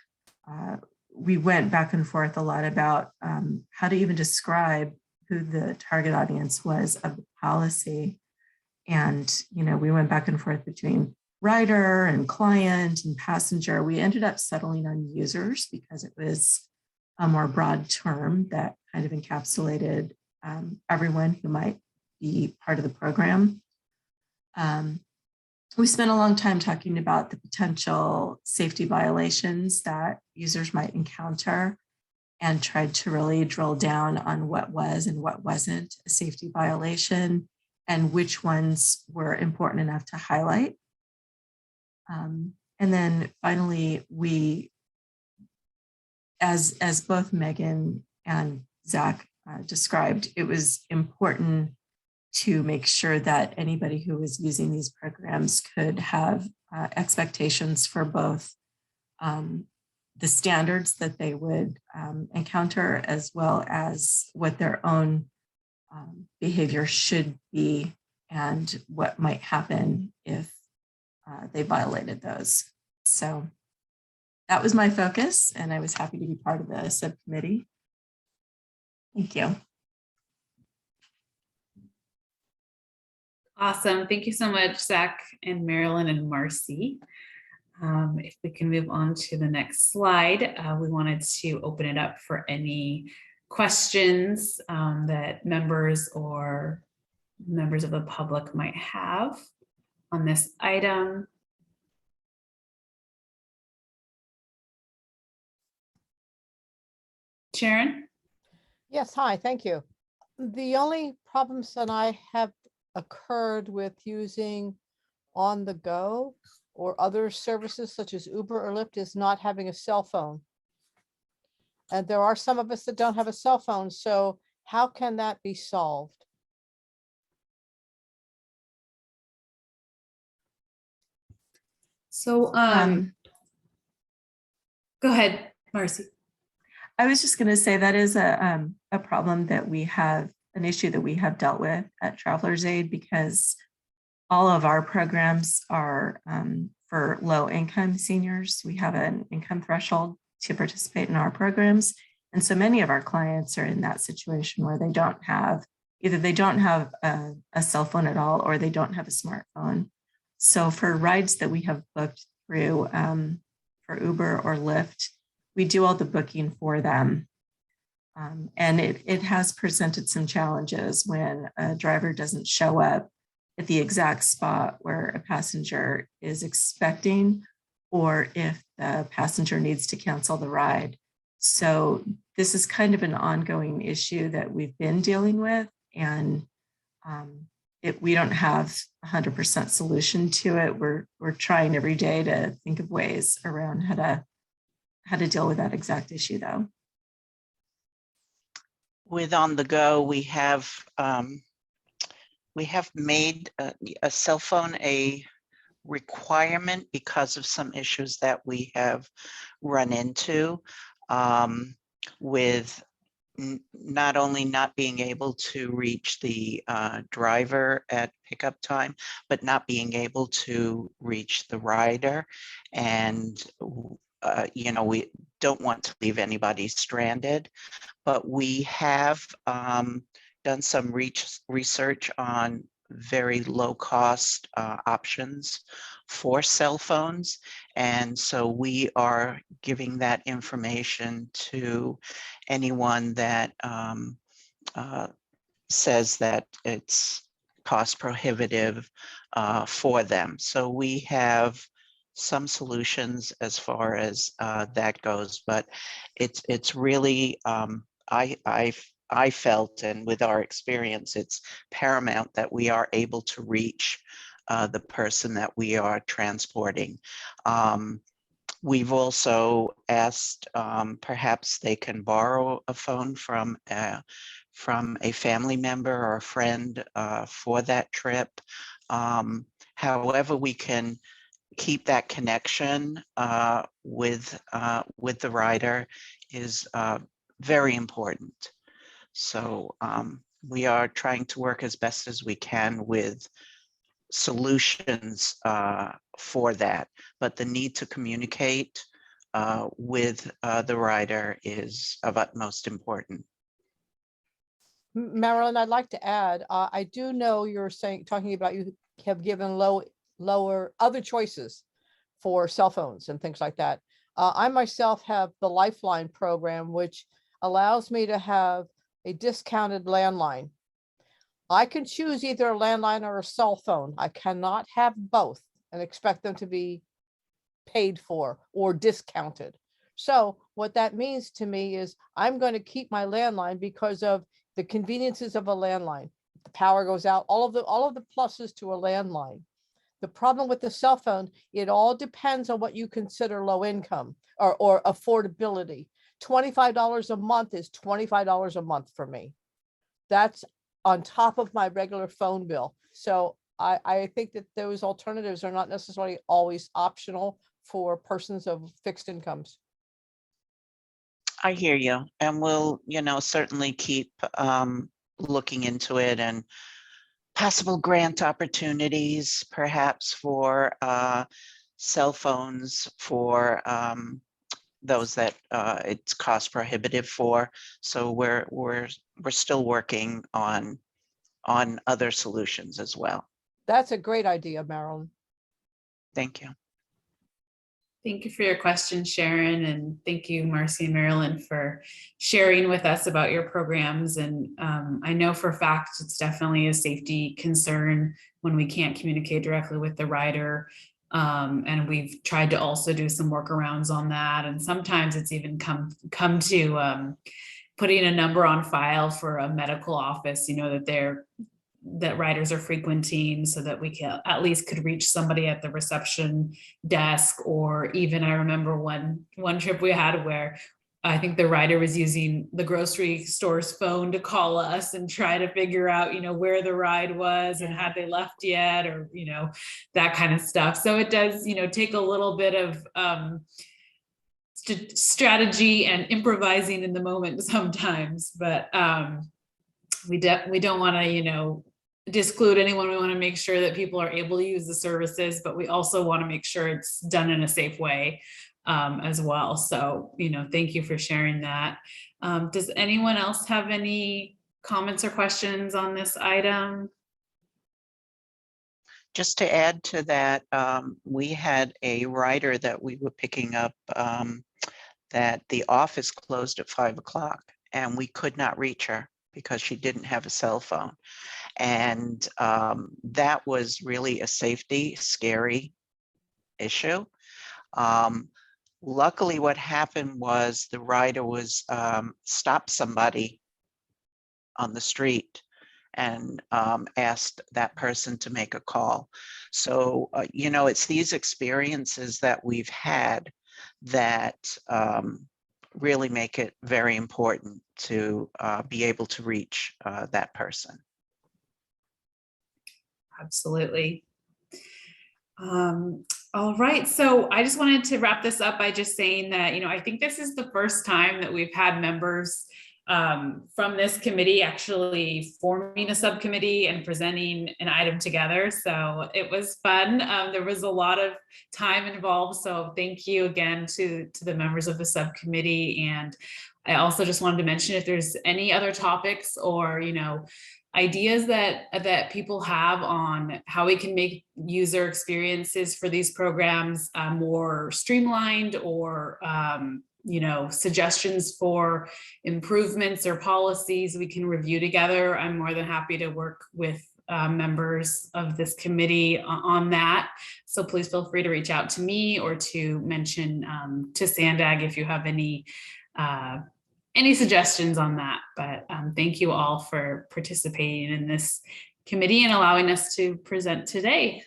We went back and forth a lot about how to even describe who the target audience was of the policy. And, we went back and forth between rider and client and passenger. We ended up settling on users because it was a more broad term that kind of encapsulated everyone who might be part of the program. We spent a long time talking about the potential safety violations that users might encounter and tried to really drill down on what was and what wasn't a safety violation and which ones were important enough to highlight. And then finally, we, as both Megan and Zach described, it was important to make sure that anybody who was using these programs could have expectations for both the standards that they would encounter as well as what their own behavior should be and what might happen if they violated those. So that was my focus, and I was happy to be part of the subcommittee. Thank you. Awesome. Thank you so much, Zach and Marilyn and Marcie. If we can move on to the next slide, we wanted to open it up for any questions that members or members of the public might have on this item. Sharon? Yes, hi, thank you. The only problems that I have occurred with using on the go or other services such as Uber or Lyft is not having a cell phone. And there are some of us that don't have a cell phone, so how can that be solved? So go ahead, Marcie. I was just going to say that is a problem that we have, an issue that we have dealt with at Travelers Aid, because all of our programs are for low-income seniors. We have an income threshold to participate in our programs. And so many of our clients are in that situation where they don't have, either they don't have a cell phone at all, or they don't have a smartphone. So for rides that we have booked through for Uber or Lyft, we do all the booking for them. And it has presented some challenges when a driver doesn't show up at the exact spot where a passenger is expecting, or if the passenger needs to cancel the ride. So this is kind of an ongoing issue that we've been dealing with, and we don't have 100% solution to it. We're trying every day to think of ways around how to deal with that exact issue, though. With On the Go, we have made a cell phone a requirement because of some issues that we have run into with not only not being able to reach the driver at pickup time, but not being able to reach the rider. And you know, we don't want to leave anybody stranded, but we have done some research on very low cost options for cell phones. And so we are giving that information to anyone that says that it's cost prohibitive for them. So we have some solutions as far as that goes, but it's really, I felt, and with our experience, it's paramount that we are able to reach the person that we are transporting. We've also asked perhaps they can borrow a phone from a family member or a friend for that trip. However, we can keep that connection with the rider is very important. So we are trying to work as best as we can with solutions for that, but the need to communicate with the rider is of utmost importance. Marilyn, I'd like to add, I do know you're talking about you have given lower other choices for cell phones and things like that. I myself have the Lifeline program, which allows me to have a discounted landline. I can choose either a landline or a cell phone. I cannot have both and expect them to be paid for or discounted. So what that means to me is I'm going to keep my landline because of the conveniences of a landline. If the power goes out, all of the pluses to a landline. The problem with the cell phone, it all depends on what you consider low income or affordability. $25 a month is $25 a month for me. That's on top of my regular phone bill. So I think that those alternatives are not necessarily always optional for persons of fixed incomes. I hear you, and we'll, you know, certainly keep looking into it, and possible grant opportunities perhaps for cell phones for those that it's cost prohibitive for. So we're still working on other solutions as well. That's a great idea, Marilyn. Thank you. Thank you for your question, Sharon, and thank you, Marcie and Marilyn, for sharing with us about your programs. And I know for a fact it's definitely a safety concern when we can't communicate directly with the rider. And we've tried to also do some workarounds on that. And sometimes it's even come to putting a number on file for a medical office, you know, that riders are frequenting, so that we can at least could reach somebody at the reception desk. Or even I remember one trip we had where I think the rider was using the grocery store's phone to call us and try to figure out, you know, where the ride was and had they left yet, or, you know, that kind of stuff. So it does, you know, take a little bit of strategy and improvising in the moment sometimes, but we don't want to, you know, disclude anyone. We want to make sure that people are able to use the services, but we also want to make sure it's done in a safe way as well. So, thank you for sharing that. Does anyone else have any comments or questions on this item? Just to add to that, we had a rider that we were picking up that the office closed at 5 o'clock and we could not reach her because she didn't have a cell phone. And that was really a safety, scary issue. Luckily, what happened was the rider was stopped somebody on the street and asked that person to make a call. So, it's these experiences that we've had that really make it very important to be able to reach that person. Absolutely. All right, so I just wanted to wrap this up by just saying that, I think this is the first time that we've had members from this committee actually forming a subcommittee and presenting an item together. So it was fun. There was a lot of time involved. So thank you again to the members of the subcommittee. And I also just wanted to mention, if there's any other topics or, ideas that people have on how we can make user experiences for these programs more streamlined, or suggestions for improvements or policies we can review together, I'm more than happy to work with members of this committee on that. So please feel free to reach out to me or to mention to Sandag if you have any suggestions on that. But thank you all for participating in this committee and allowing us to present today.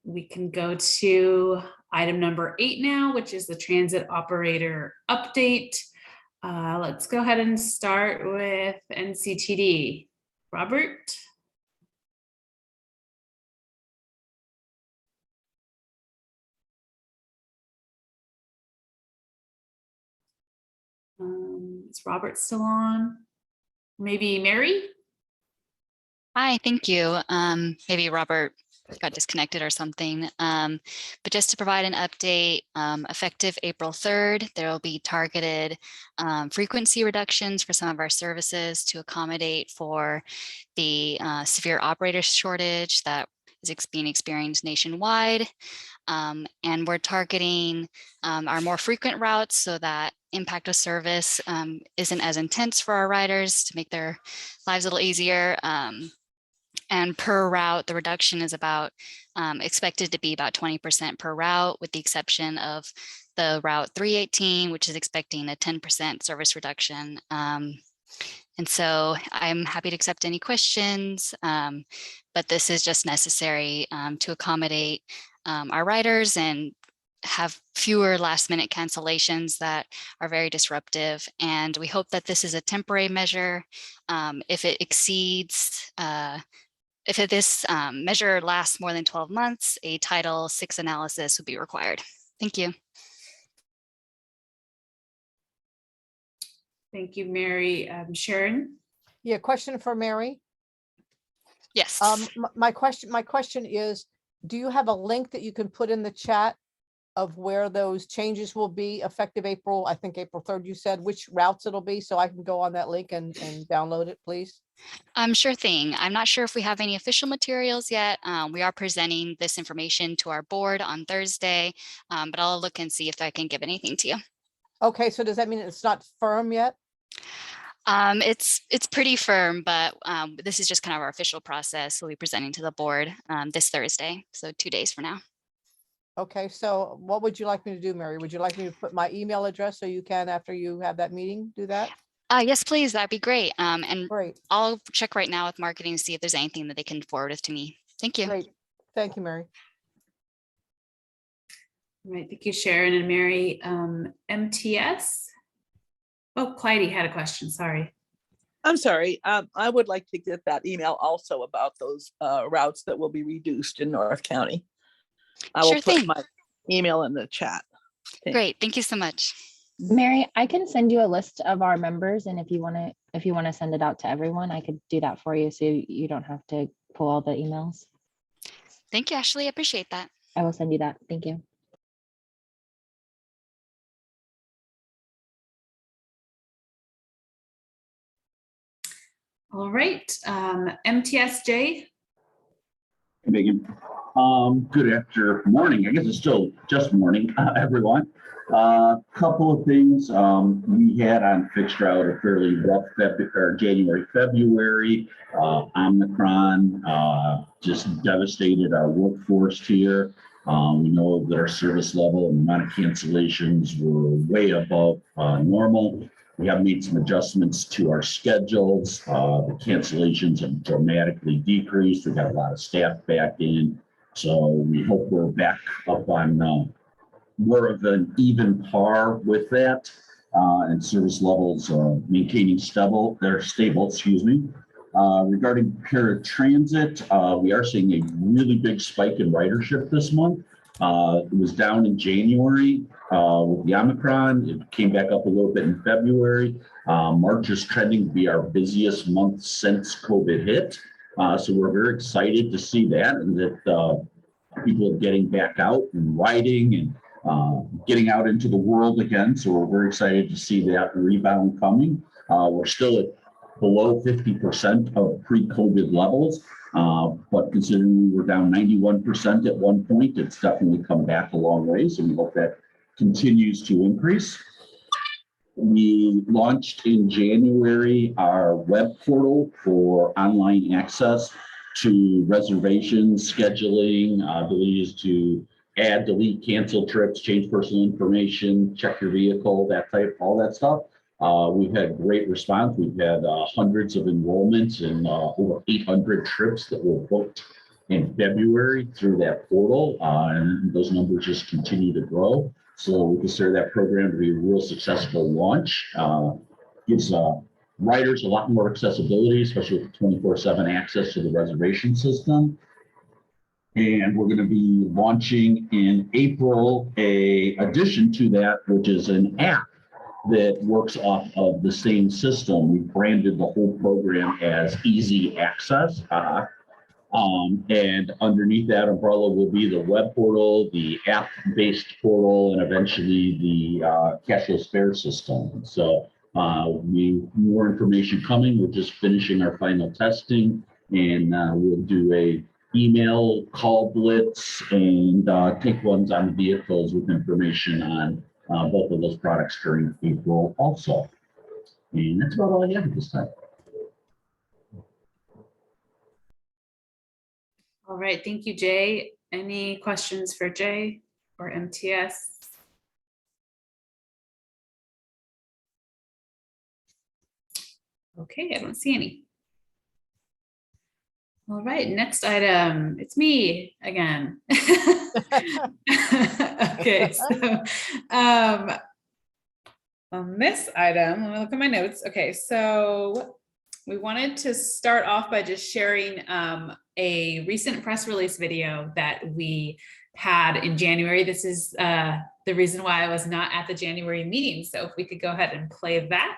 We can go to item number 8 now, which is the transit operator update. Let's go ahead and start with NCTD. Robert? Is Robert still on? Maybe Mary? Hi, thank you. Maybe Robert got disconnected or something. But just to provide an update, effective April 3rd, there will be targeted frequency reductions for some of our services to accommodate for the severe operator shortage that is being experienced nationwide. And we're targeting our more frequent routes so that impact of service isn't as intense for our riders, to make their lives a little easier. And per route, the reduction is about expected to be about 20% per route, with the exception of the route 318, which is expecting a 10% service reduction. And so I'm happy to accept any questions, but this is just necessary to accommodate our riders and have fewer last minute cancellations that are very disruptive. And we hope that this is a temporary measure. If it exceeds, if this measure lasts more than 12 months, a Title VI analysis would be required. Thank you. Thank you, Mary. Sharon? Yeah, question for Mary. Yes. My question is, do you have a link that you can put in the chat of where those changes will be effective April, I think April 3rd, you said, which routes it'll be, so I can go on that link and download it, please? Sure thing. I'm not sure if we have any official materials yet. We are presenting this information to our board on Thursday, but I'll look and see if I can give anything to you. Okay, so does that mean it's not firm yet? It's pretty firm, but this is just kind of our official process. We'll be presenting to the board this Thursday, so 2 days from now. Okay, so what would you like me to do, Mary? Would you like me to put my email address so you can, after you have that meeting, do that? Yes, please. That'd be great. And Great. I'll check right now with marketing to see if there's anything that they can forward it to me. Thank you. Great. Thank you, Mary. All right, thank you, Sharon and Mary. MTS? Oh, Clyde had a question, sorry. I'm sorry. I would like to get that email also about those routes that will be reduced in North County. I will put my email in the chat. Great. Thank you so much. Mary, I can send you a list of our members, and if you want to send it out to everyone, I could do that for you, so you don't have to pull all the emails. Thank you, Ashley. I appreciate that. I will send you that. Thank you. All right, MTSJ. Hey, Megan. Good morning. I guess it's still just morning, everyone. Couple of things. We had on fixed route a fairly rough January, February. Omicron just devastated our workforce here. We know that our service level and the amount of cancellations were way above normal. We have made some adjustments to our schedules. The cancellations have dramatically decreased. We've got a lot of staff back in. So we hope we're back up on more of an even par with that, and service levels maintaining stable, regarding paratransit, we are seeing a really big spike in ridership this month. It was down in January with the Omicron. It came back up a little bit in February. March is trending to be our busiest month since COVID hit. So we're very excited to see that, and that people are getting back out and riding and getting out into the world again. So we're very excited to see that rebound coming. We're still at below 50% of pre-COVID levels, but considering we were down 91% at one point, it's definitely come back a long way. So we hope that continues to increase. We launched in January our web portal for online access to reservations, scheduling, abilities to add, delete, cancel trips, change personal information, check your vehicle, all that stuff. We've had great response. We've had hundreds of enrollments and over 800 trips that were booked in February through that portal, and those numbers just continue to grow. So we consider that program to be a real successful launch. Gives riders a lot more accessibility, especially with 24/7 access to the reservation system. And we're going to be launching in April a addition to that, which is an app that works off of the same system. We branded the whole program as Easy Access. And underneath that umbrella will be the web portal, the app-based portal, and eventually the cashless fare system. So more information coming. We're just finishing our final testing, and we'll do a email call blitz and take ones on the vehicles with information on both of those products during April also. And that's about all I have at this time. All right, thank you, Jay. Any questions for Jay or MTS? Okay, I don't see any. All right, next item, it's me again. Okay, so on this item, let me look at my notes. Okay, so we wanted to start off by just sharing a recent press release video that we had in January. This is the reason why I was not at the January meeting. So if we could go ahead and play that.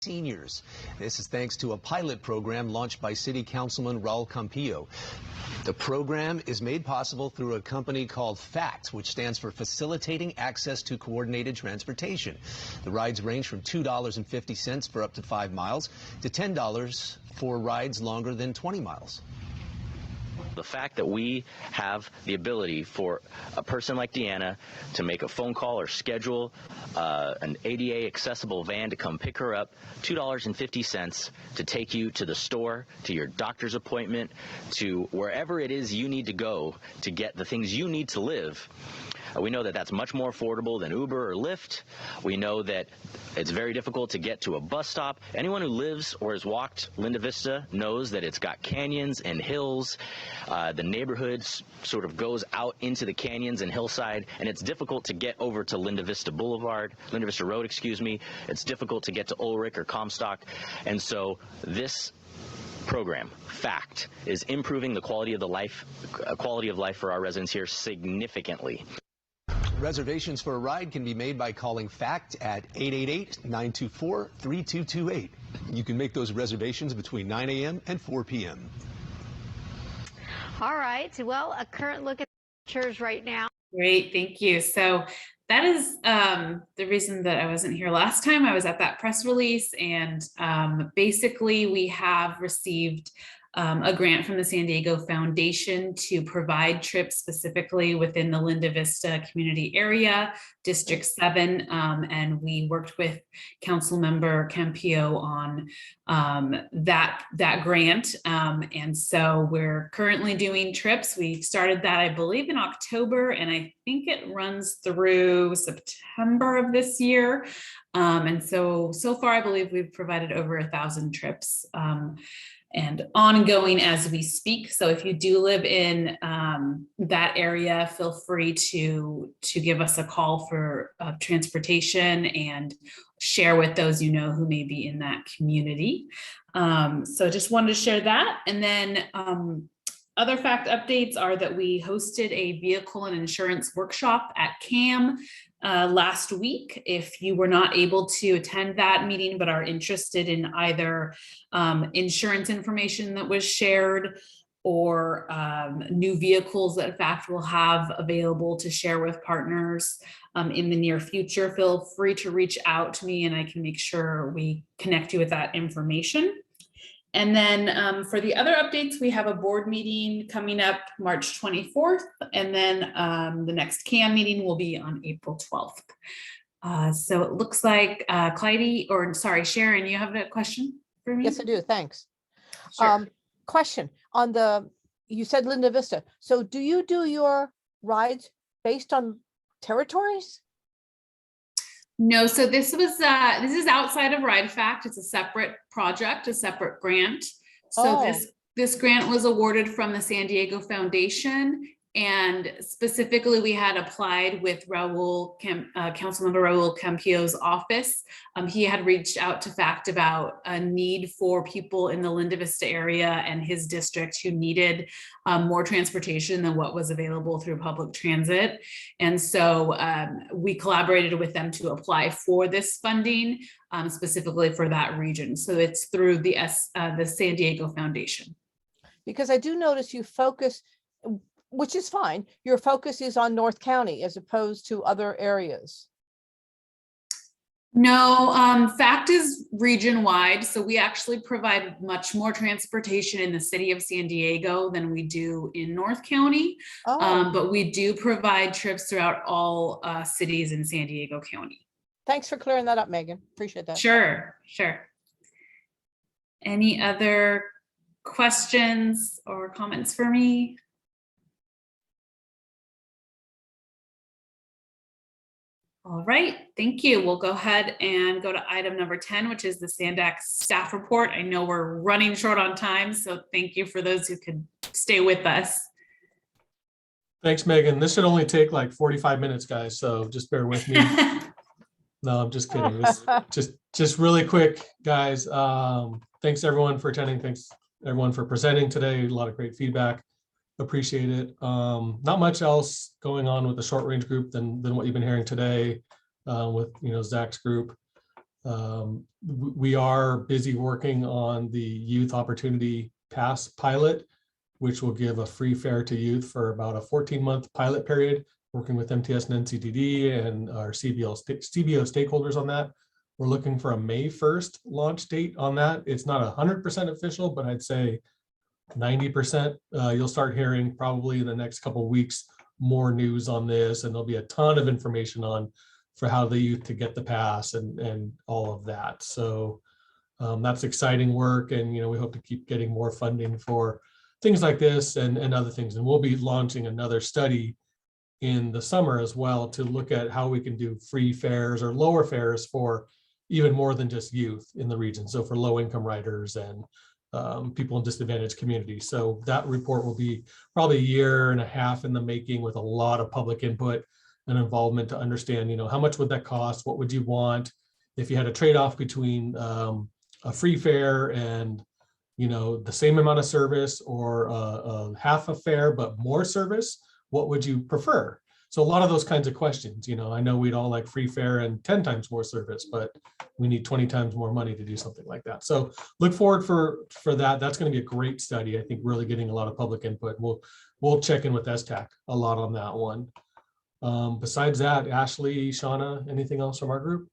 Seniors. This is thanks to a pilot program launched by City Councilman Raul Campillo. The program is made possible through a company called FACT, which stands for Facilitating Access to Coordinated Transportation. The rides range from $2.50 for up to 5 miles to $10 for rides longer than 20 miles. The fact that we have the ability for a person like Deanna to make a phone call or schedule an ADA accessible van to come pick her up, $2.50 to take you to the store, to your doctor's appointment, to wherever it is you need to go to get the things you need to live. We know that that's much more affordable than Uber or Lyft. We know that it's very difficult to get to a bus stop. Anyone who lives or has walked Linda Vista knows that it's got canyons and hills. The neighborhood sort of goes out into the canyons and hillside, and it's difficult to get over to Linda Vista Road, excuse me. It's difficult to get to Ulrich or Comstock. And so this program, FACT, is improving the quality of life for our residents here significantly. Reservations for a ride can be made by calling FACT at 888-924-3228. You can make those reservations between 9 a.m. and 4 p.m. All right, well, a current look at temperatures right now. Great, thank you. So that is the reason that I wasn't here last time. I was at that press release, and basically we have received a grant from the San Diego Foundation to provide trips specifically within the Linda Vista community area, District 7, and we worked with Council Member Campillo on that grant, and so we're currently doing trips. We started that, I believe, in October, and I think it runs through September of this year, and so far I believe we've provided over 1,000 trips. And ongoing as we speak. So if you do live in that area, feel free to give us a call for transportation and share with those you know who may be in that community. So just wanted to share that. And then other fact updates are that we hosted a vehicle and insurance workshop at CAM last week. If you were not able to attend that meeting but are interested in either insurance information that was shared or new vehicles that FACT will have available to share with partners in the near future, feel free to reach out to me and I can make sure we connect you with that information. And then for the other updates, we have a board meeting coming up March 24th, and then the next CAM meeting will be on April 12th. So it looks like Sharon, you have a question for me? Yes, I do. Thanks. Sure. Question on you said Linda Vista. So do you do your rides based on territories? No, so this is outside of Ride Fact. It's a separate project, a separate grant. So this grant was awarded from the San Diego Foundation, and specifically we had applied with Councilmember Raul Campillo's office. He had reached out to FACT about a need for people in the Linda Vista area and his district who needed more transportation than what was available through public transit. And so we collaborated with them to apply for this funding specifically for that region. So it's through the San Diego Foundation. Because I do notice you focus, which is fine, your focus is on North County as opposed to other areas. No, FACT is region-wide, so we actually provide much more transportation in the city of San Diego than we do in North County, but we do provide trips throughout all cities in San Diego County. Thanks for clearing that up, Megan. Appreciate that. Sure. Any other questions or comments for me? All right, thank you. We'll go ahead and go to item number 10, which is the Sandex staff report. I know we're running short on time, so thank you for those who could stay with us. Thanks, Megan. This should only take like 45 minutes, guys, so just bear with me. No, I'm just kidding. Just really quick, guys. Thanks everyone for attending. Thanks everyone for presenting today. A lot of great feedback. Appreciate it. Not much else going on with the short range group than what you've been hearing today with Zach's group. We are busy working on the Youth Opportunity Pass pilot, which will give a free fare to youth for about a 14-month pilot period, working with MTS and NCDD and our CBO stakeholders on that. We're looking for a May 1st launch date on that. It's not 100% official, but I'd say 90%. You'll start hearing probably in the next couple of weeks more news on this, and there'll be a ton of information on for how the youth to get the pass and all of that. So that's exciting work, and we hope to keep getting more funding for things like this and other things. And we'll be launching another study in the summer as well to look at how we can do free fares or lower fares for even more than just youth in the region. So for low income riders and people in disadvantaged communities. So that report will be probably a year and a half in the making, with a lot of public input and involvement to understand, how much would that cost? What would you want if you had a trade-off between a free fare and the same amount of service or half a fare, but more service? What would you prefer? So a lot of those kinds of questions, I know we'd all like free fare and 10 times more service, but we need 20 times more money to do something like that. So look forward for that. That's going to be a great study. I think really getting a lot of public input. We'll check in with STAC a lot on that one. Besides that, Ashley, Shauna, anything else from our group?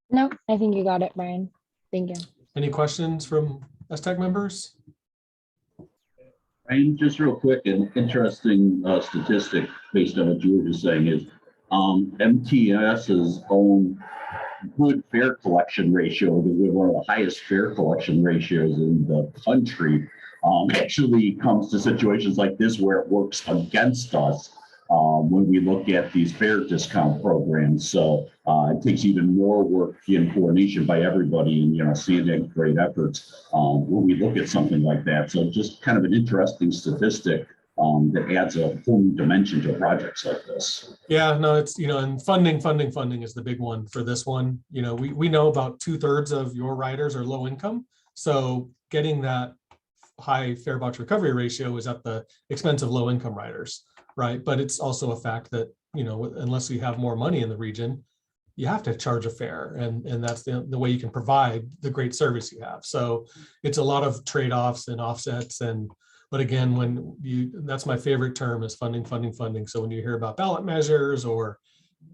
No, I think you got it, Brian. Thank you. Any questions from STAC members? And just real quick, an interesting statistic based on what you were just saying is MTS's own good fare collection ratio, because we have one of the highest fare collection ratios in the country, actually comes to situations like this where it works against us when we look at these fare discount programs. So it takes even more work and coordination by everybody, and seeing great efforts when we look at something like that. So just kind of an interesting statistic that adds a whole new dimension to projects like this. Yeah, no, it's, and funding is the big one for this one. We know about 2/3 of your riders are low income. So getting that high fare voucher recovery ratio is at the expense of low income riders, right? But it's also a fact that, unless we have more money in the region, you have to charge a fare, and that's the way you can provide the great service you have. So it's a lot of trade-offs and offsets. But again, that's my favorite term is funding. So when you hear about ballot measures or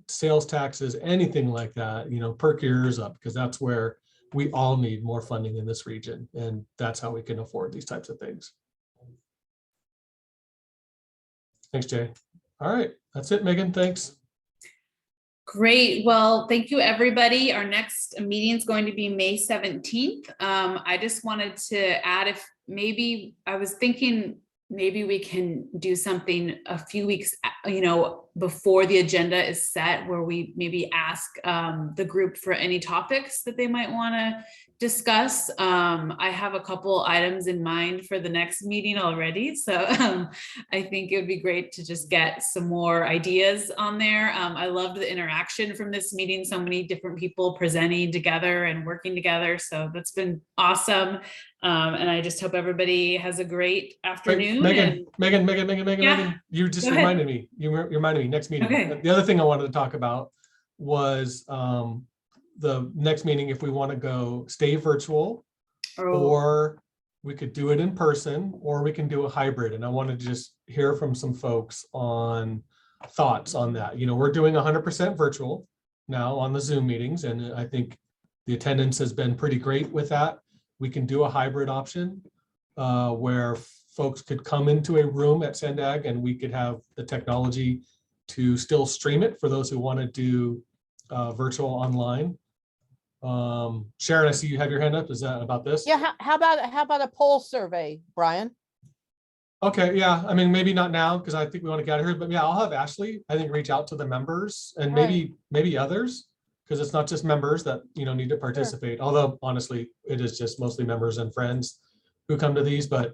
sales taxes, anything like that, perk your ears up, because that's where we all need more funding in this region. And that's how we can afford these types of things. Thanks, Jay. All right, that's it, Megan. Thanks. Great. Well, thank you, everybody. Our next meeting is going to be May 17th. I just wanted to add, if maybe I was thinking maybe we can do something a few weeks, before the agenda is set, where we maybe ask the group for any topics that they might want to discuss. I have a couple items in mind for the next meeting already. So I think it would be great to just get some more ideas on there. I loved the interaction from this meeting, so many different people presenting together and working together. So that's been awesome. And I just hope everybody has a great afternoon. Megan, you just reminded me. You reminded me next meeting. Okay. The other thing I wanted to talk about was the next meeting, if we want to stay virtual, or we could do it in person, or we can do a hybrid. And I wanted to just hear from some folks on thoughts on that. We're doing 100% virtual now on the Zoom meetings, and I think the attendance has been pretty great with that. We can do a hybrid option where folks could come into a room at Sandag, and we could have the technology to still stream it for those who want to do virtual online. Sharon, I see you have your hand up. Is that about this? Yeah. How about a poll survey, Brian? Okay. Yeah. I mean, maybe not now, because I think we want to get out of here, but yeah, I'll have Ashley, I think, reach out to the members and maybe others, because it's not just members that, need to participate. Sure. Although honestly, it is just mostly members and friends who come to these, but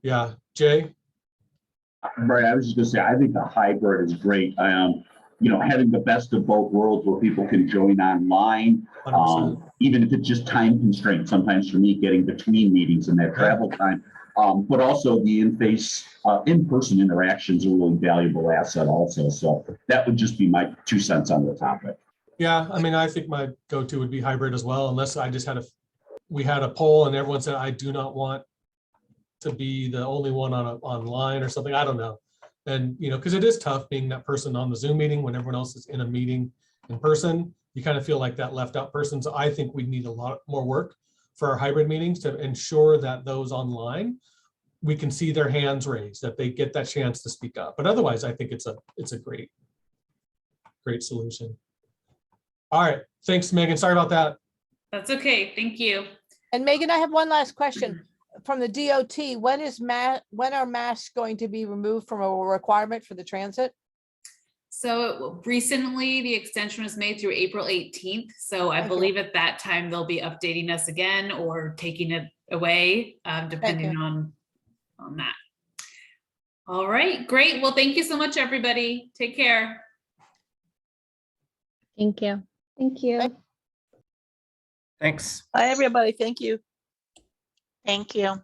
yeah. Jay? Right. I was just gonna say, I think the hybrid is great. Having the best of both worlds where people can join online, even if it's just time constraints, sometimes for me getting between meetings and that travel time, but also the in-person interactions are a really valuable asset also. So that would just be my 2 cents on the topic. Yeah, I mean, I think my go-to would be hybrid as well, unless I just we had a poll and everyone said, I do not want to be the only one online or something. I don't know. And, because it is tough being that person on the Zoom meeting when everyone else is in a meeting in person, you kind of feel like that left out person. So I think we need a lot more work for our hybrid meetings to ensure that those online, we can see their hands raised, that they get that chance to speak up. But otherwise, I think it's a great solution. All right. Thanks, Megan. Sorry about that. That's okay. Thank you. And Megan, I have one last question from the DOT. When are masks going to be removed from a requirement for the transit? So recently the extension was made through April 18th. So I believe at that time they'll be updating us again or taking it away, depending on that. All right, great. Well, thank you so much, everybody. Take care. Thank you. Thank you. Thanks. Bye, everybody. Thank you. Thank you.